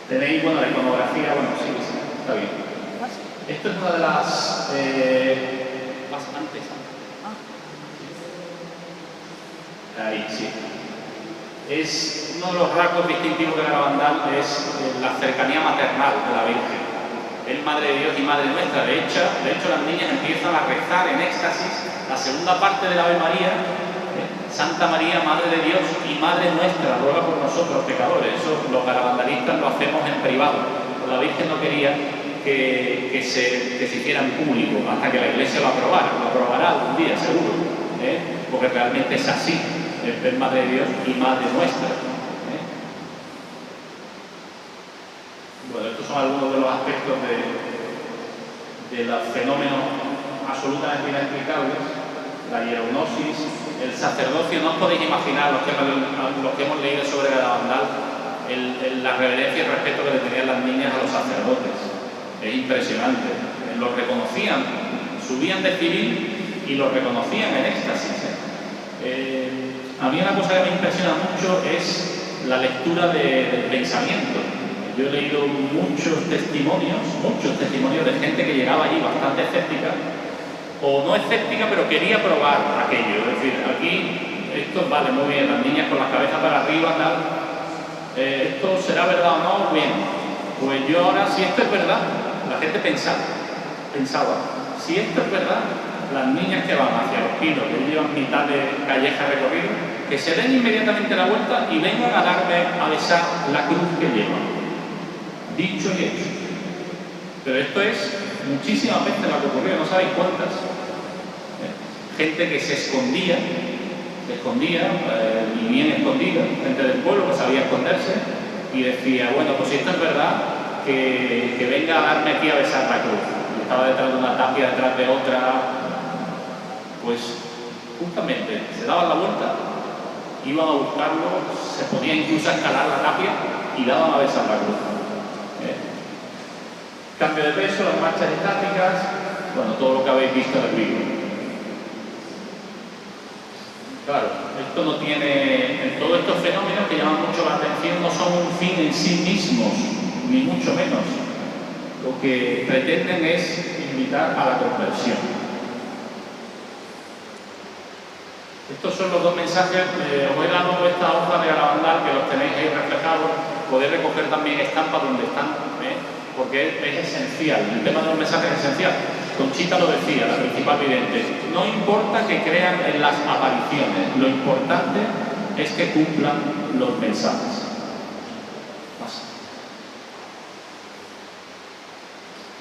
Tenéis, bueno, la iconografía, bueno, sí, está bien. Esto es una de las... antes. Ahí, sí. Es uno de los rasgos distintivos de la Garabandal, es la cercanía maternal de la Virgen. Es Madre de Dios y Madre nuestra. De hecho, las niñas empiezan a rezar en éxtasis la segunda parte del Ave María: Santa María, Madre de Dios y Madre nuestra, ruega por nosotros pecadores. Eso los garabandalistas lo hacemos en privado. La Virgen no quería que se hiciera en público, hasta que la Iglesia lo aprobara. Lo aprobará algún día, seguro, porque realmente es así: es Madre de Dios y Madre nuestra. Bueno, estos son algunos de los aspectos de los fenómenos absolutamente inexplicables. La hierognosis, el sacerdocio. No os podéis imaginar, los que hemos leído sobre Garabandal, la reverencia y el respeto que le tenían las niñas a los sacerdotes. Es impresionante. Los reconocían, subían de civil y los reconocían en éxtasis. A mí una cosa que me impresiona mucho es la lectura del pensamiento. Yo he leído muchos testimonios de gente que llegaba allí bastante escéptica, o no escéptica, pero quería probar aquello. Es decir, aquí esto vale muy bien, las niñas con la cabeza para arriba, tal. ¿Esto será verdad o no? Bien. Pues yo ahora, si esto es verdad, la gente pensaba, si esto es verdad, las niñas que van hacia los pinos, que llevan mitad de calleja recorrido, que se den inmediatamente la vuelta y vengan a darme a besar la cruz que llevan. Dicho y hecho. Pero esto es muchísimas veces lo que ocurrió, no sabéis cuántas. Gente que se escondía, y bien escondida, gente del pueblo que sabía esconderse, y decía: bueno, pues si esto es verdad, que venga a darme aquí a besar la cruz. Y estaba detrás de una tapia, detrás de otra. Pues justamente se daban la vuelta, iban a buscarlo, se podía incluso escalar la tapia y daban a besar la cruz. Cambio de peso, las marchas estáticas, bueno, todo lo que habéis visto en el vídeo. Claro, esto no tiene... Todos estos fenómenos que llaman mucho la atención no son un fin en sí mismos, ni mucho menos. Lo que pretenden es invitar a la conversión. Estos son los dos mensajes. Os he dado esta hoja de Garabandal, que los tenéis ahí reflejados. Podéis recoger también estampas donde están, porque es esencial. El tema de los mensajes es esencial. Conchita lo decía, la principal vidente: no importa que crean en las apariciones, lo importante es que cumplan los mensajes.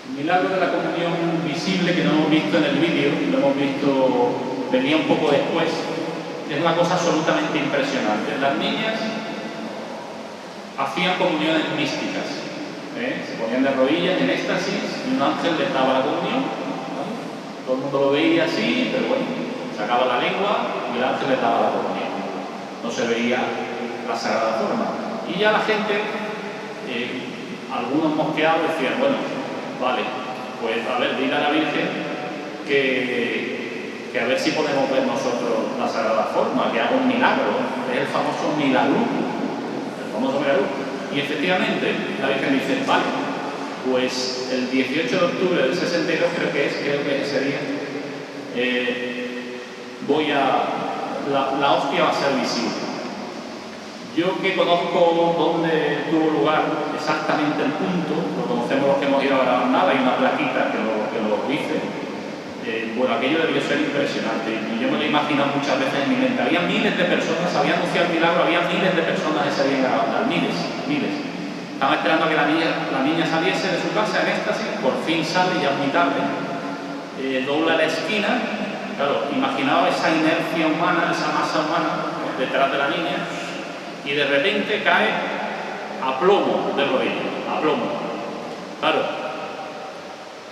El milagro de la comunión visible, que no hemos visto en el vídeo, lo hemos visto, venía un poco después, es una cosa absolutamente impresionante. Las niñas hacían comuniones místicas, se ponían de rodillas en éxtasis y un ángel les daba la comunión, ¿vale? Todo el mundo lo veía así, pero bueno, sacaba la lengua y el ángel les daba la comunión. No se veía la sagrada forma. Y ya la gente, algunos mosqueados, decían: bueno, vale, pues a ver, dile a la Virgen que a ver si podemos ver nosotros la sagrada forma, que haga un milagro. Es el famoso milagro. Y efectivamente la Virgen dice: vale, pues el 18 de octubre del 62, creo que es ese día, la hostia va a ser visible. Yo que conozco dónde tuvo lugar exactamente el punto, lo conocemos los que hemos ido a Granada, hay una plaquita que lo dice, bueno, aquello debió ser impresionante. Y yo me lo he imaginado muchas veces en mi mente. Había miles de personas, había anunciado el milagro, había miles de personas ese día en Granada, miles. Estaban esperando a que la niña saliese de su casa en éxtasis, por fin sale, ya muy tarde, dobla la esquina. Claro, imaginaos esa inercia humana, esa masa humana detrás de la niña, y de repente cae a plomo del rodillo, a plomo. Claro,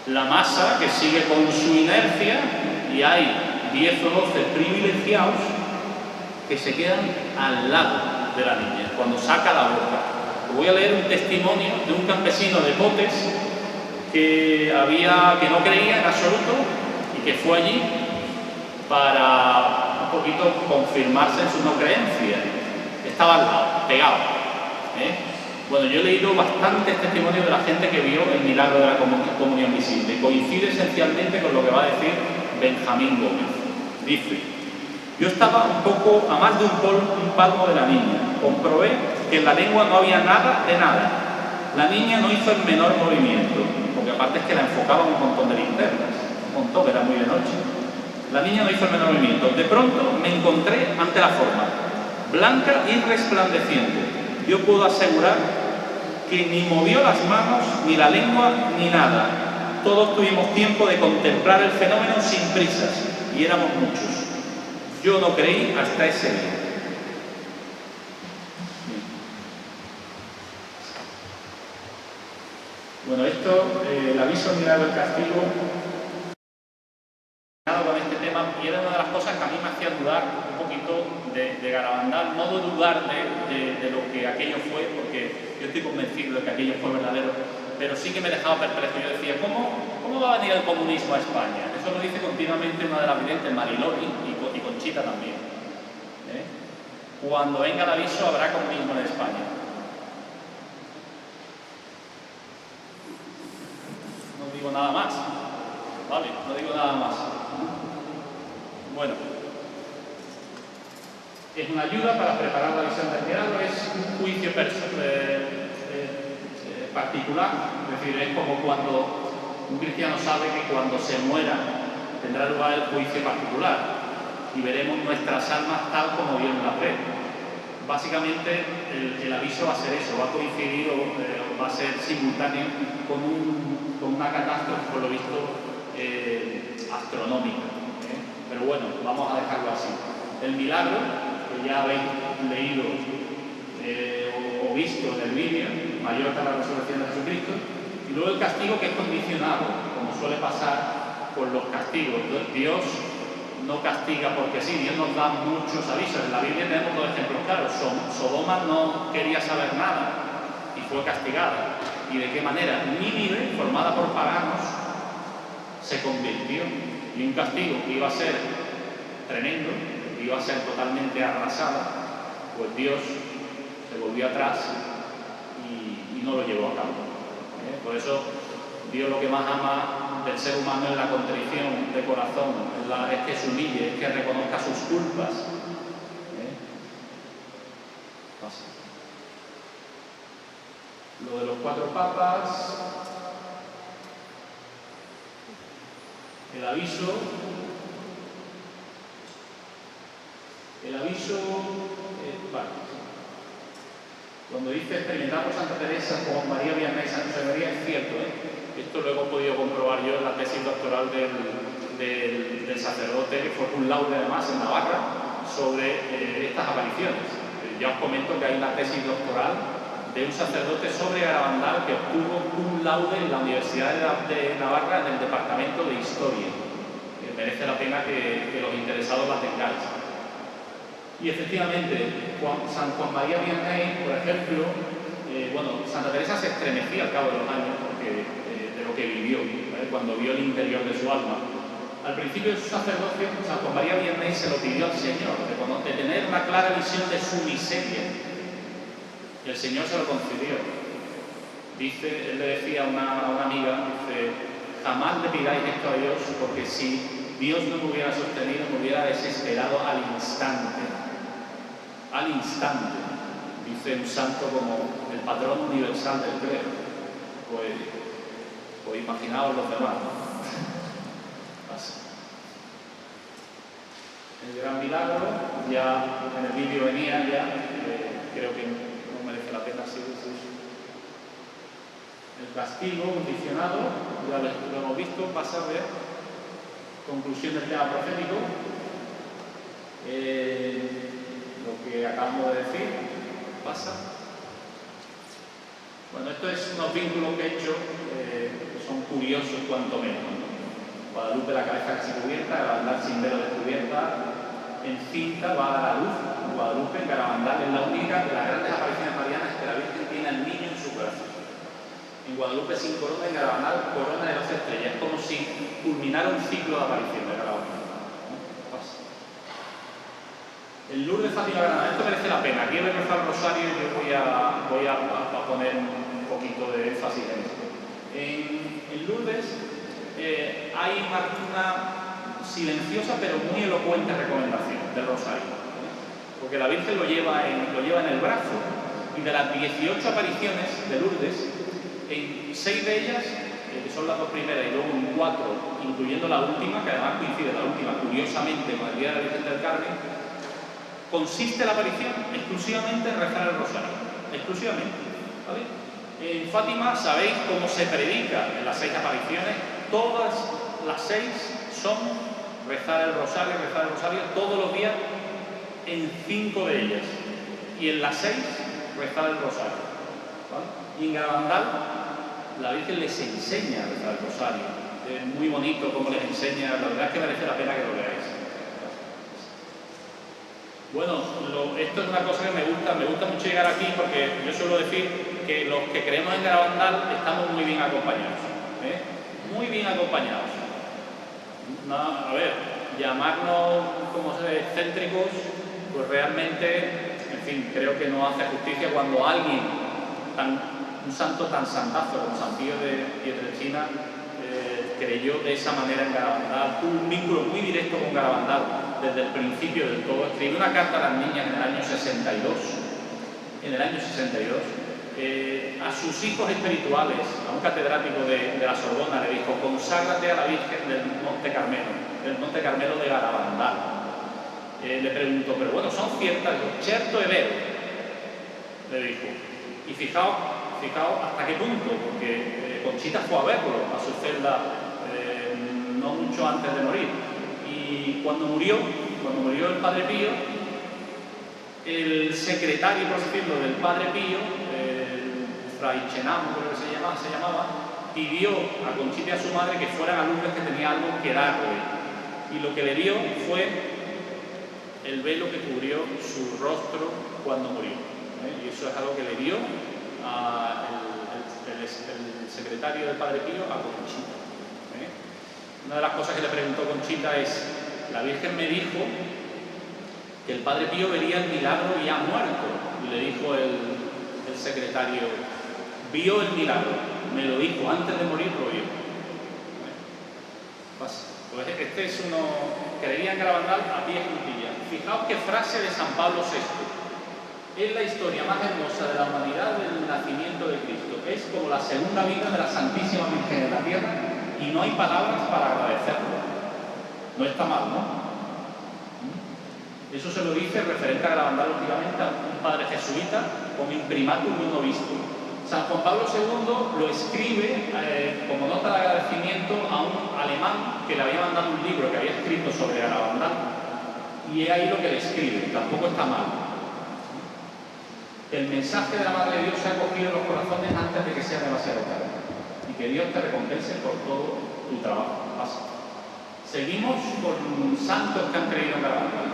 la masa que sigue con su inercia, y hay 10 o 12 privilegiados que se quedan al lado de la niña cuando saca la boca. Os voy a leer un testimonio de un campesino de Potes que no creía en absoluto y que fue allí para un poquito confirmarse en su no creencia. Estaba al lado, pegado. Bueno, yo he leído bastantes testimonios de la gente que vio el milagro de la comunión visible. Coincide esencialmente con lo que va a decir Benjamín Gómez. Dice: yo estaba un poco a más de un palmo de la niña. Comprobé que en la lengua no había nada de nada. La niña no hizo el menor movimiento, porque aparte es que la enfocaban un montón de linternas, un montón, era muy de noche. La niña no hizo el menor movimiento. De pronto me encontré ante la forma, blanca y resplandeciente. Yo puedo asegurar que ni movió las manos, ni la lengua, ni nada. Todos tuvimos tiempo de contemplar el fenómeno sin prisas, y éramos muchos. Yo no creí hasta ese día. Bueno, esto, el aviso al milagro del castigo, con este tema, y era una de las cosas que a mí me hacía dudar un poquito de Garabandal, no de dudar de lo que aquello fue, porque yo estoy convencido de que aquello fue verdadero, pero sí que me dejaba perplejo. Yo decía, ¿cómo va a venir el comunismo a España? Eso lo dice continuamente una de las videntes, Mariloli, y Conchita también. Cuando venga el aviso habrá comunismo en España. No digo nada más, ¿vale? No digo nada más. Bueno, es una ayuda para preparar la visión del milagro, es un juicio particular, es decir, es como cuando un cristiano sabe que cuando se muera tendrá lugar el juicio particular y veremos nuestras almas tal como Dios las ve. Básicamente el aviso va a ser eso, va a coincidir o va a ser simultáneo con una catástrofe, por lo visto, astronómica. Pero bueno, vamos a dejarlo así. El milagro, que ya habéis leído o visto en el vídeo, mayor que la resurrección de Jesucristo, y luego el castigo, que es condicionado, como suele pasar con los castigos. Dios no castiga porque sí, Dios nos da muchos avisos. En la Biblia tenemos dos ejemplos claros. Sodoma no quería saber nada y fue castigada. ¿Y de qué manera? Nínive, formada por paganos, se convirtió. Y un castigo que iba a ser tremendo, que iba a ser totalmente arrasada, pues Dios se volvió atrás y no lo llevó a cabo. Por eso Dios lo que más ama del ser humano es la contrición de corazón, es que se humille, es que reconozca sus culpas. Pasa. Lo de los 4 papas, el aviso, vale. Cuando dice experimentar por Santa Teresa como María Vianney y Santa José María, es cierto, Esto luego he podido comprobar yo en la tesis doctoral del sacerdote, que fue un laude además en Navarra, sobre estas apariciones. Ya os comento que hay una tesis doctoral de un sacerdote sobre Garabandal que obtuvo un laude en la Universidad de Navarra en el Departamento de Historia. Merece la pena que los interesados la tengáis. Y efectivamente, San Juan María Vianney, por ejemplo, Santa Teresa se estremecía al cabo de los años porque, de lo que vivió, cuando vio el interior de su alma. Al principio de su sacerdocio, San Juan María Vianney se lo pidió al Señor, de tener una clara visión de su miseria. Y el Señor se lo concedió. Él le decía a una amiga, jamás le pidáis esto a Dios, porque si Dios no me hubiera sostenido, me hubiera es esperado al instante. Al instante, dice un santo como el patrón universal del credo. Pues imaginaos los demás, ¿no? Así. El gran milagro, ya en el vídeo venía ya, creo que no merece la pena seguir. El castigo condicionado, ya lo hemos visto, pasa a ver. Conclusión del tema profético. Lo que acabamos de decir pasa. Bueno, esto es unos vínculos que he hecho, son curiosos cuanto menos. Guadalupe la cabeza casi cubierta, Garabandal sin velo descubierta, en cinta va a dar a luz. Guadalupe, Garabandal es la única de las grandes apariciones marianas que la Virgen tiene al niño en sus brazos. En Guadalupe sin corona y Garabandal corona de 12 estrellas. Es como si culminara un ciclo de aparición de Garabandal. El Lourdes Fátima Granada, esto merece la pena. Aquí voy a rezar el rosario y yo voy a poner un poquito de énfasis en esto. En Lourdes hay una silenciosa pero muy elocuente recomendación del rosario, porque la Virgen lo lleva en el brazo, y de las 18 apariciones de Lourdes, en 6 de ellas, que son las 2 primeras, y luego en 4, incluyendo la última, que además coincide la última curiosamente con el Día de la Virgen del Carmen, consiste la aparición exclusivamente en rezar el rosario, exclusivamente, ¿vale? En Fátima sabéis cómo se predica en las 6 apariciones. Todas las 6 son rezar el rosario todos los días en 5 de ellas, y en las 6 rezar el rosario, ¿vale? Y en Garabandal la Virgen les enseña a rezar el rosario. Es muy bonito cómo les enseña, la verdad es que merece la pena que lo veáis. Bueno, esto es una cosa que me gusta mucho llegar aquí, porque yo suelo decir que los que creemos en Garabandal estamos muy bien acompañados, muy bien acompañados. No, a ver, llamarnos como excéntricos, pues realmente, en fin, creo que no hace justicia cuando alguien, un santo tan santazo como San Pío de Pietrelcina, creyó de esa manera en Garabandal, tuvo un vínculo muy directo con Garabandal desde el principio del todo. Escribió una carta a las niñas en el año 62, a sus hijos espirituales, a un catedrático de la Sorbona, le dijo: conságrate a la Virgen del Monte Carmelo de Garabandal. Le preguntó: pero bueno, ¿son ciertas? Certo è vero, le dijo. Y fijaos hasta qué punto, porque Conchita fue a verlo a su celda no mucho antes de morir. Y cuando murió el Padre Pío, el secretario, por decirlo, del Padre Pío, Fray Chenamo, creo que se llamaba, pidió a Conchita y a su madre que fueran a Lourdes, que tenía algo que darle. Y lo que le dio fue el velo que cubrió su rostro cuando murió. Y eso es algo que le dio el secretario del Padre Pío a Conchita. Una de las cosas que le preguntó Conchita es: la Virgen me dijo que el Padre Pío vería el milagro y ha muerto. Y le dijo el secretario: vio el milagro, me lo dijo, antes de morir lo vio. Pues este es uno, creería en Garabandal a pie juntilla. Fijaos qué frase de San Pablo VI. Es la historia más hermosa de la humanidad del nacimiento de Cristo. Es como la segunda vida de la Santísima Virgen en la tierra, y no hay palabras para agradecerlo. No está mal, ¿no? Eso se lo dice referente a Garabandal últimamente a un padre jesuita con imprimatur de un obispo. San Juan Pablo II lo escribe como nota de agradecimiento a un alemán que le había mandado un libro que había escrito sobre Garabandal, y es ahí lo que le escribe. Tampoco está mal. El mensaje de la Madre de Dios se ha cogido en los corazones antes de que sea demasiado tarde, y que Dios te recompense por todo tu trabajo. Pasa. Seguimos con santos que han creído en Garabandal.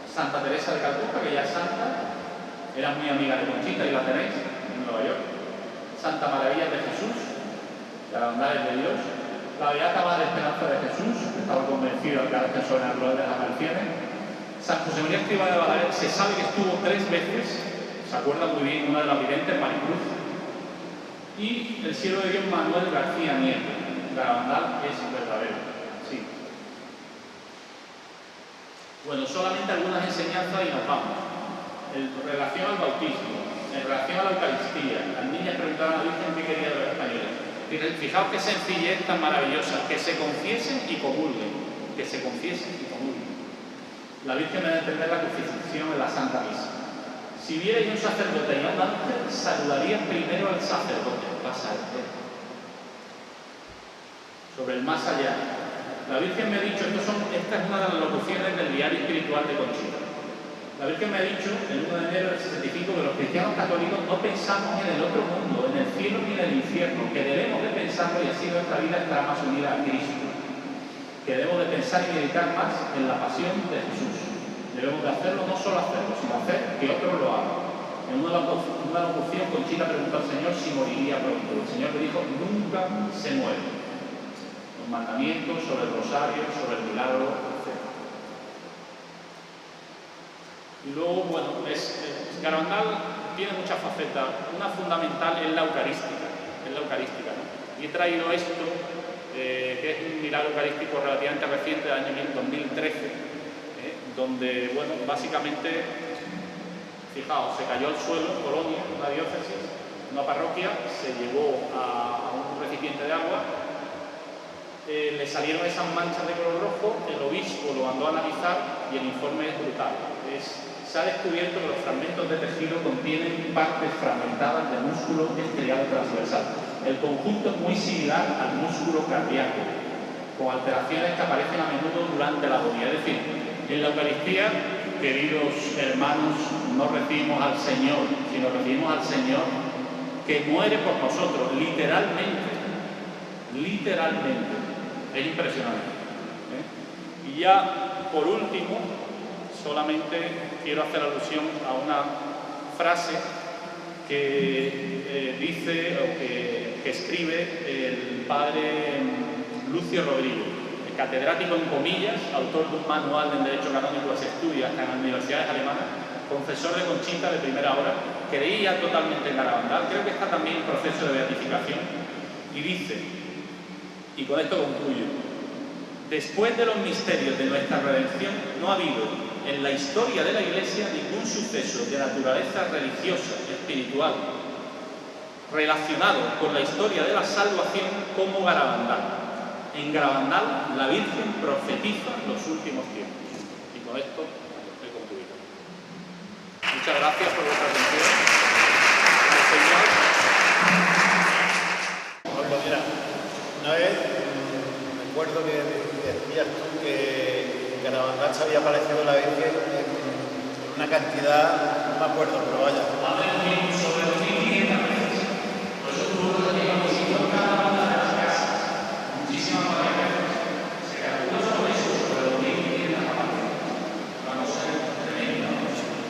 Santa Teresa de Calcuta, que ya es santa, era muy amiga de Conchita y la tenéis en Nueva York. Santa Maravilla de Jesús, Garabandal es de Dios. La Beata Madre Esperanza de Jesús, que estaba convencido de que era sobrenatural de las apariciones. San José María Escrivá de Balaguer, se sabe que estuvo 3 veces, se acuerda muy bien, una de las videntes, Maricruz. Y el cielo de Dios, Manuel García Nieto. Garabandal es verdadero, sí. Bueno, solamente algunas enseñanzas y nos vamos. En relación al bautismo, en relación a la Eucaristía, las niñas preguntaban a la Virgen qué quería de los españoles. Fijaos qué sencillez tan maravillosa, que se confiesen y comulguen, que se confiesen y comulguen. La Virgen me da a entender la crucifixión en la Santa Misa. Si vierais un sacerdote y un ángel, saludarías primero al sacerdote, pasa el rey. Sobre el más allá. La Virgen me ha dicho, esta es una de las locuciones del diario espiritual de Conchita. La Virgen me ha dicho, el 1 de enero del 65, que los cristianos católicos no pensamos en el otro mundo, en el cielo ni en el infierno, que debemos de pensarlo y así nuestra vida estará más unida a Cristo. Que debemos de pensar y meditar más en la pasión de Jesús. Debemos de hacerlo, no solo hacerlo, sino hacer que otros lo hagan. En una locución, Conchita preguntó al Señor si moriría pronto. El Señor le dijo, nunca se muere. Los mandamientos sobre el rosario, sobre el milagro, etc. Y luego, bueno, Garabandal tiene muchas facetas. Una fundamental es la eucarística, ¿no? Y he traído esto, que es un milagro eucarístico relativamente reciente, del año 2013, donde, bueno, básicamente, fijaos, se cayó al suelo en Colonia, una diócesis, una parroquia, se llevó a un recipiente de agua, le salieron esas manchas de color rojo, el obispo lo mandó a analizar y el informe es brutal. Se ha descubierto que los fragmentos de tejido contienen partes fragmentadas de músculo estriado transversal. El conjunto es muy similar al músculo cardíaco, con alteraciones que aparecen a menudo durante la agonía. Es decir, en la Eucaristía, queridos hermanos, no recibimos al Señor, sino recibimos al Señor que muere por nosotros, literalmente. Literalmente. Es impresionante. Y ya, por último, solamente quiero hacer alusión a una frase que dice o que escribe el padre Lucio Rodrigo, catedrático en comillas, autor de un manual en Derecho Canónico que se estudia hasta en universidades alemanas, confesor de Conchita de primera hora, creía totalmente en Garabandal, creo que está también en proceso de beatificación, y dice, y con esto concluyo, después de los misterios de nuestra redención, no ha habido en la historia de la Iglesia ningún suceso de naturaleza religiosa, espiritual, relacionado con la historia de la salvación como Garabandal. En Garabandal, la Virgen profetiza los últimos tiempos. Y con esto he concluido. Muchas gracias por vuestra atención. Bueno, mira, una vez recuerdo que decías tú que en Garabandal se había aparecido la Virgen en una cantidad, no me acuerdo, pero vaya. Sobre 2.500 veces. Por eso tú lo que digamos, si no cada una de las casas, muchísimas veces, se calcula sobre eso, sobre 2.500 apariciones. Una cosa tremenda.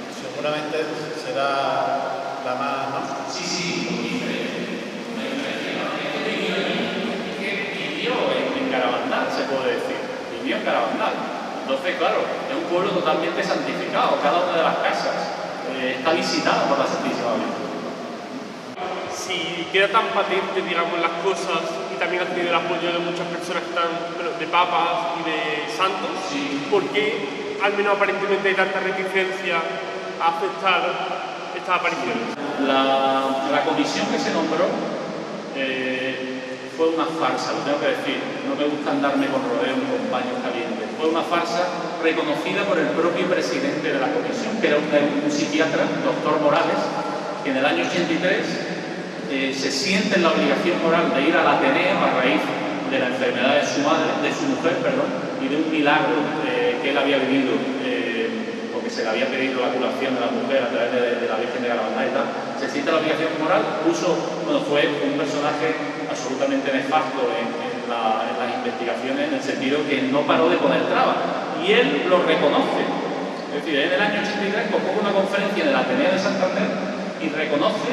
Seguramente será la más, ¿no? Sí, diferente. Una diferencia. Esto que vivió en Garabandal, se puede decir. Vivió en Garabandal. Entonces, claro, es un pueblo totalmente santificado. Cada una de las casas está visitada por la Santísima Virgen. Si queda tan patente, digamos, las cosas y también ha tenido el apoyo de muchas personas que están, de papas y de santos, Sí. ¿por qué, al menos aparentemente, hay tanta reticencia a aceptar estas apariciones? La comisión que se nombró fue una farsa, lo tengo que decir. No me gusta andarme con rodeos ni con paños calientes. Fue una farsa reconocida por el propio presidente de la comisión, que era un psiquiatra, doctor Morales, que en el año 83 se siente en la obligación moral de ir al Ateneo a raíz de la enfermedad de su mujer, y de un milagro que él había vivido, porque se le había pedido la curación de la mujer a través de la Virgen de Garabandal y tal. Se siente la obligación moral, fue un personaje absolutamente nefasto en las investigaciones, en el sentido que no paró de poner trabas, y él lo reconoce. Es decir, en el año 83 convoca una conferencia en el Ateneo de Santander y reconoce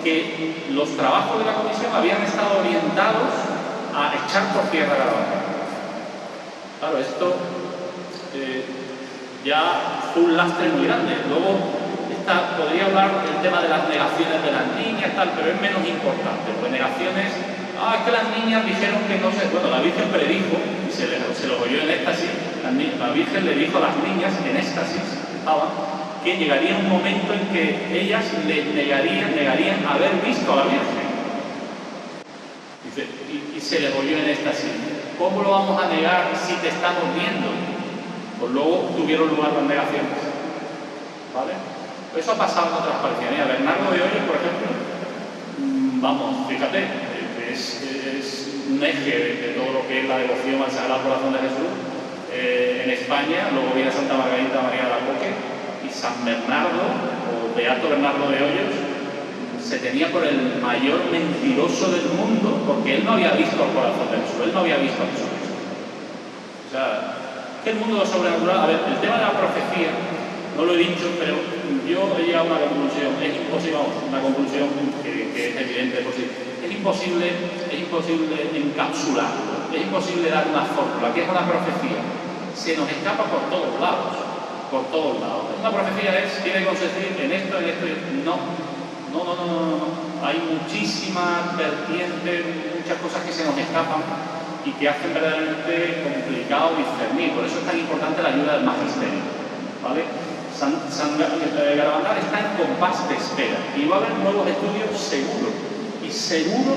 que los trabajos de la comisión habían estado orientados a echar por tierra Garabandal. Claro, esto ya fue un lastre muy grande. Luego podría hablar del tema de las negaciones de las niñas, pero es menos importante, porque negaciones, es que las niñas dijeron que no sé, bueno, la Virgen predijo, y se lo oyó en éxtasis, la Virgen le dijo a las niñas, en éxtasis estaban, que llegaría un momento en que ellas le negarían haber visto a la Virgen. Dice, y se le volvió en éxtasis. ¿Cómo lo vamos a negar si te estamos viendo? Pues luego tuvieron lugar las negaciones. ¿Vale? Eso ha pasado en otras apariciones. Bernardo de Hoyos, por ejemplo, vamos, fíjate, es un eje de todo lo que es la devoción al Sagrado Corazón de Jesús. En España, luego viene Santa Margarita María de Alacoque, y San Bernardo, o Beato Bernardo de Hoyos, se tenía por el mayor mentiroso del mundo, porque él no había visto al corazón de Jesús, él no había visto a Jesucristo. O sea, que el mundo sobrenatural, a ver, el tema de la profecía, no lo he dicho, pero yo he llegado a una conclusión, es imposible, una conclusión que es evidente, es imposible encapsularlo, es imposible dar una fórmula, que es una profecía, se nos escapa por todos lados, Una profecía tiene que consistir en esto, no, hay muchísimas vertientes, muchas cosas que se nos escapan y que hacen verdaderamente complicado discernir, por eso es tan importante la ayuda del magisterio, ¿vale? San Garabandal está en compás de espera y va a haber nuevos estudios seguro, y seguro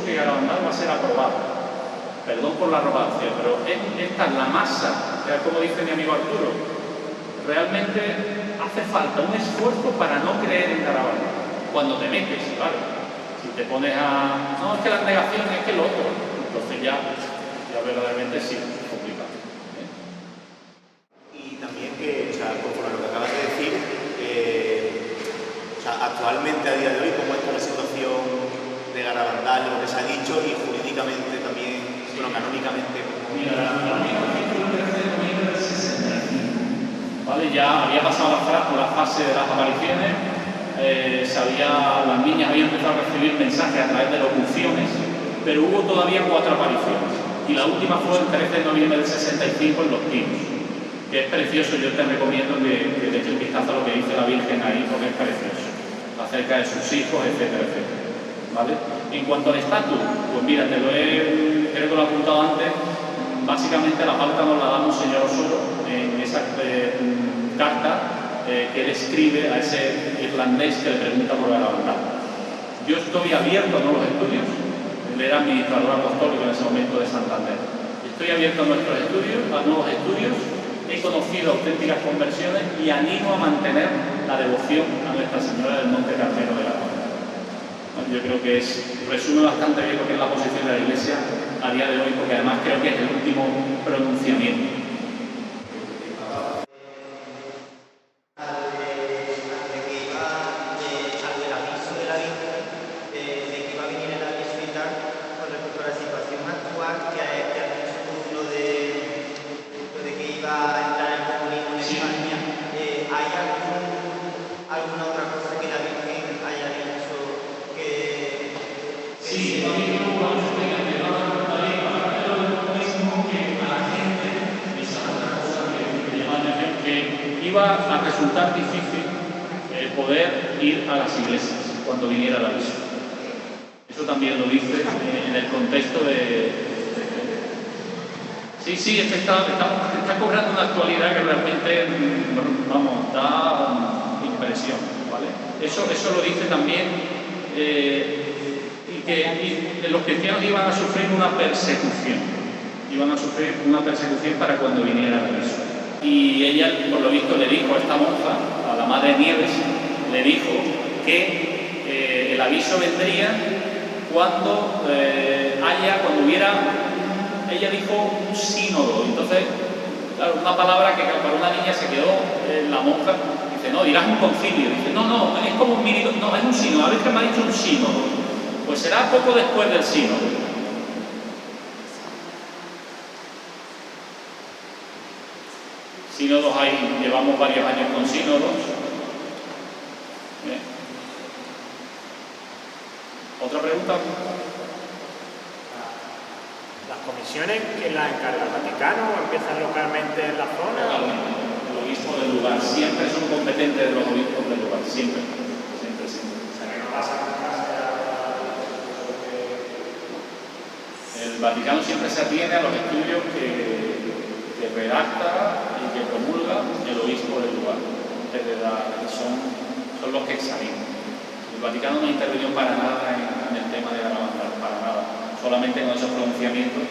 que Garabandal va a ser aprobado. Perdón por la arrogancia, pero esta es la masa, como dice mi amigo Arturo, realmente hace falta un esfuerzo para no creer en Garabandal. Cuando te metes, claro, si te pones a... No, es que las negaciones, es que lo otro, entonces ya verdaderamente sí, es complicado. Y también que, conforme a lo que acabas de decir, actualmente a día de hoy, ¿cómo está la situación de Garabandal, lo que se ha dicho, y jurídicamente también, bueno, canónicamente? Mira, la noviembre del 65, ¿vale? Ya había pasado la fase de las apariciones, las niñas habían empezado a recibir mensajes a través de locuciones, pero hubo todavía 4 apariciones, y la última fue el 13 de noviembre del 65 en Los Pinos, que es precioso. Yo te recomiendo que le eches un vistazo a lo que dice la Virgen ahí, porque es precioso, acerca de sus hijos, etcétera, etcétera, ¿vale? En cuanto al estatus, pues mira, creo que lo he apuntado antes, básicamente la pauta nos la da Monseñor Osoro en esa carta que él escribe a ese irlandés que le pregunta por Garabandal. Yo estoy abierto a nuevos estudios, él era administrador apostólico en ese momento de Santander. Estoy abierto a nuestros estudios, a nuevos estudios, he conocido auténticas conversiones y animo a mantener la devoción a Nuestra Señora del Monte Carmelo de la Paz. Yo creo que resume bastante bien lo que es la posición de la Iglesia a día de hoy, porque además creo que es el último pronunciamiento. A resultar difícil poder ir a las iglesias cuando viniera el aviso. Eso también lo dice en el contexto de... Sí, es que está cobrando una actualidad que realmente, da impresión, ¿vale? Eso lo dice también, y que los cristianos iban a sufrir una persecución. Para cuando viniera el aviso. Y ella, por lo visto, le dijo a esta monja, a la Madre Nieves, le dijo que el aviso vendría cuando hubiera, ella dijo, un sínodo. Entonces, claro, una palabra que para una niña se quedó, la monja dice, no, dirás un concilio. Dice, no, es como un mini, no, es un sínodo. A ver, que me ha dicho un sínodo. Pues será poco después del sínodo. Sínodos llevamos varios años con sínodos. ¿Otra pregunta? ¿Las comisiones quién las encarga? ¿El Vaticano o empiezan localmente en la zona? Localmente. El obispo del lugar. Siempre son competentes de los obispos del lugar. Siempre. O sea, que no pasa en casa. El Vaticano siempre se atiene a los estudios que redacta y que promulga el obispo del lugar. Son los que examinan. El Vaticano no intervenió para nada en el tema de Garabandal, para nada. Solamente con esos pronunciamientos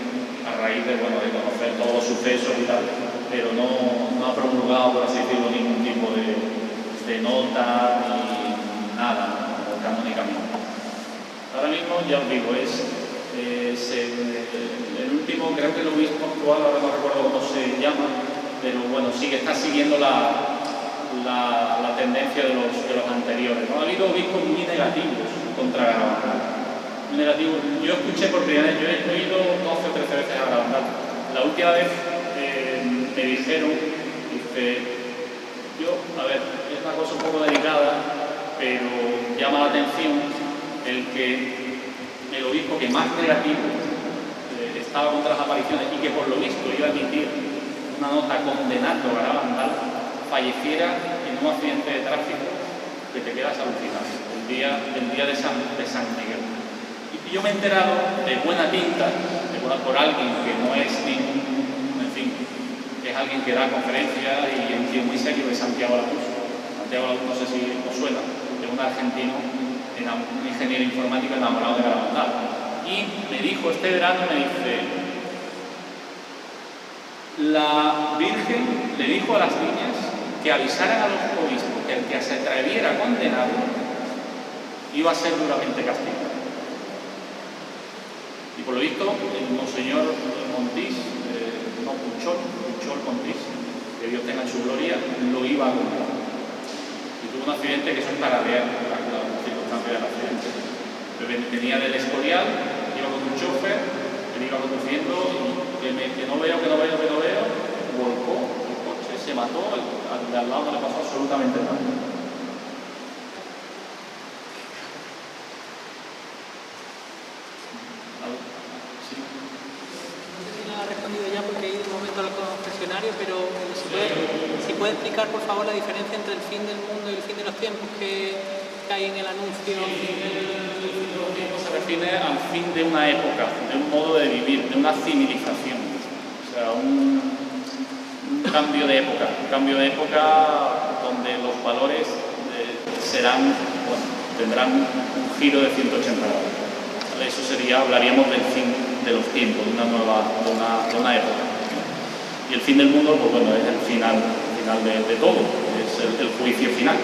a raíz de conocer todos los sucesos y tal, pero no ha promulgado, por así decirlo, ningún tipo de nota ni nada, canónicamente. Ahora mismo, ya os digo, es el último, creo que el obispo actual, ahora no recuerdo cómo se llama, pero bueno, sí que está siguiendo la tendencia de los anteriores, ¿no? Ha habido obispos muy negativos contra Garabandal. Muy negativos. Yo escuché por primera vez, yo he ido 12 o 13 veces a Garabandal. La última vez me dijeron, es una cosa un poco delicada, pero llama la atención el obispo que más negativo estaba contra las apariciones y que por lo visto iba a emitir una nota condenando a Garabandal, falleciera en un accidente de tráfico que te quedas alucinado, el día de San Miguel. Y yo me he enterado de buena tinta, por alguien que no es ningún, en fin, que es alguien que da conferencias y es un tío muy serio, de Santiago Latus. Santiago Latus, no sé si os suena, es un argentino, un ingeniero informático enamorado de Garabandal. Y me dijo este verano, me dice, la Virgen le dijo a las niñas que avisaran a los obispos que el que se atreviera a condenarlo iba a ser duramente castigado. Y por lo visto, el monseñor Montís, Puchol Montís, que Dios tenga en su gloria, lo iba a condenar. Y tuvo un accidente que son para ver las circunstancias del accidente. Venía del Escorial, iba con un chofer, él iba conduciendo y que no veo, volcó el coche, se mató, al de al lado no le pasó absolutamente nada. Sí. No sé si no ha respondido ya porque he ido un momento al confesionario, pero si puede explicar por favor la diferencia entre el fin del mundo y el fin de los tiempos que hay en el anuncio. Se refiere al fin de una época, de un modo de vivir, de una civilización, o sea, un cambio de época, donde los valores tendrán un giro de 180 grados. Eso hablaríamos del fin de los tiempos, de una época. Y el fin del mundo, pues bueno, es el final de todo, es el juicio final.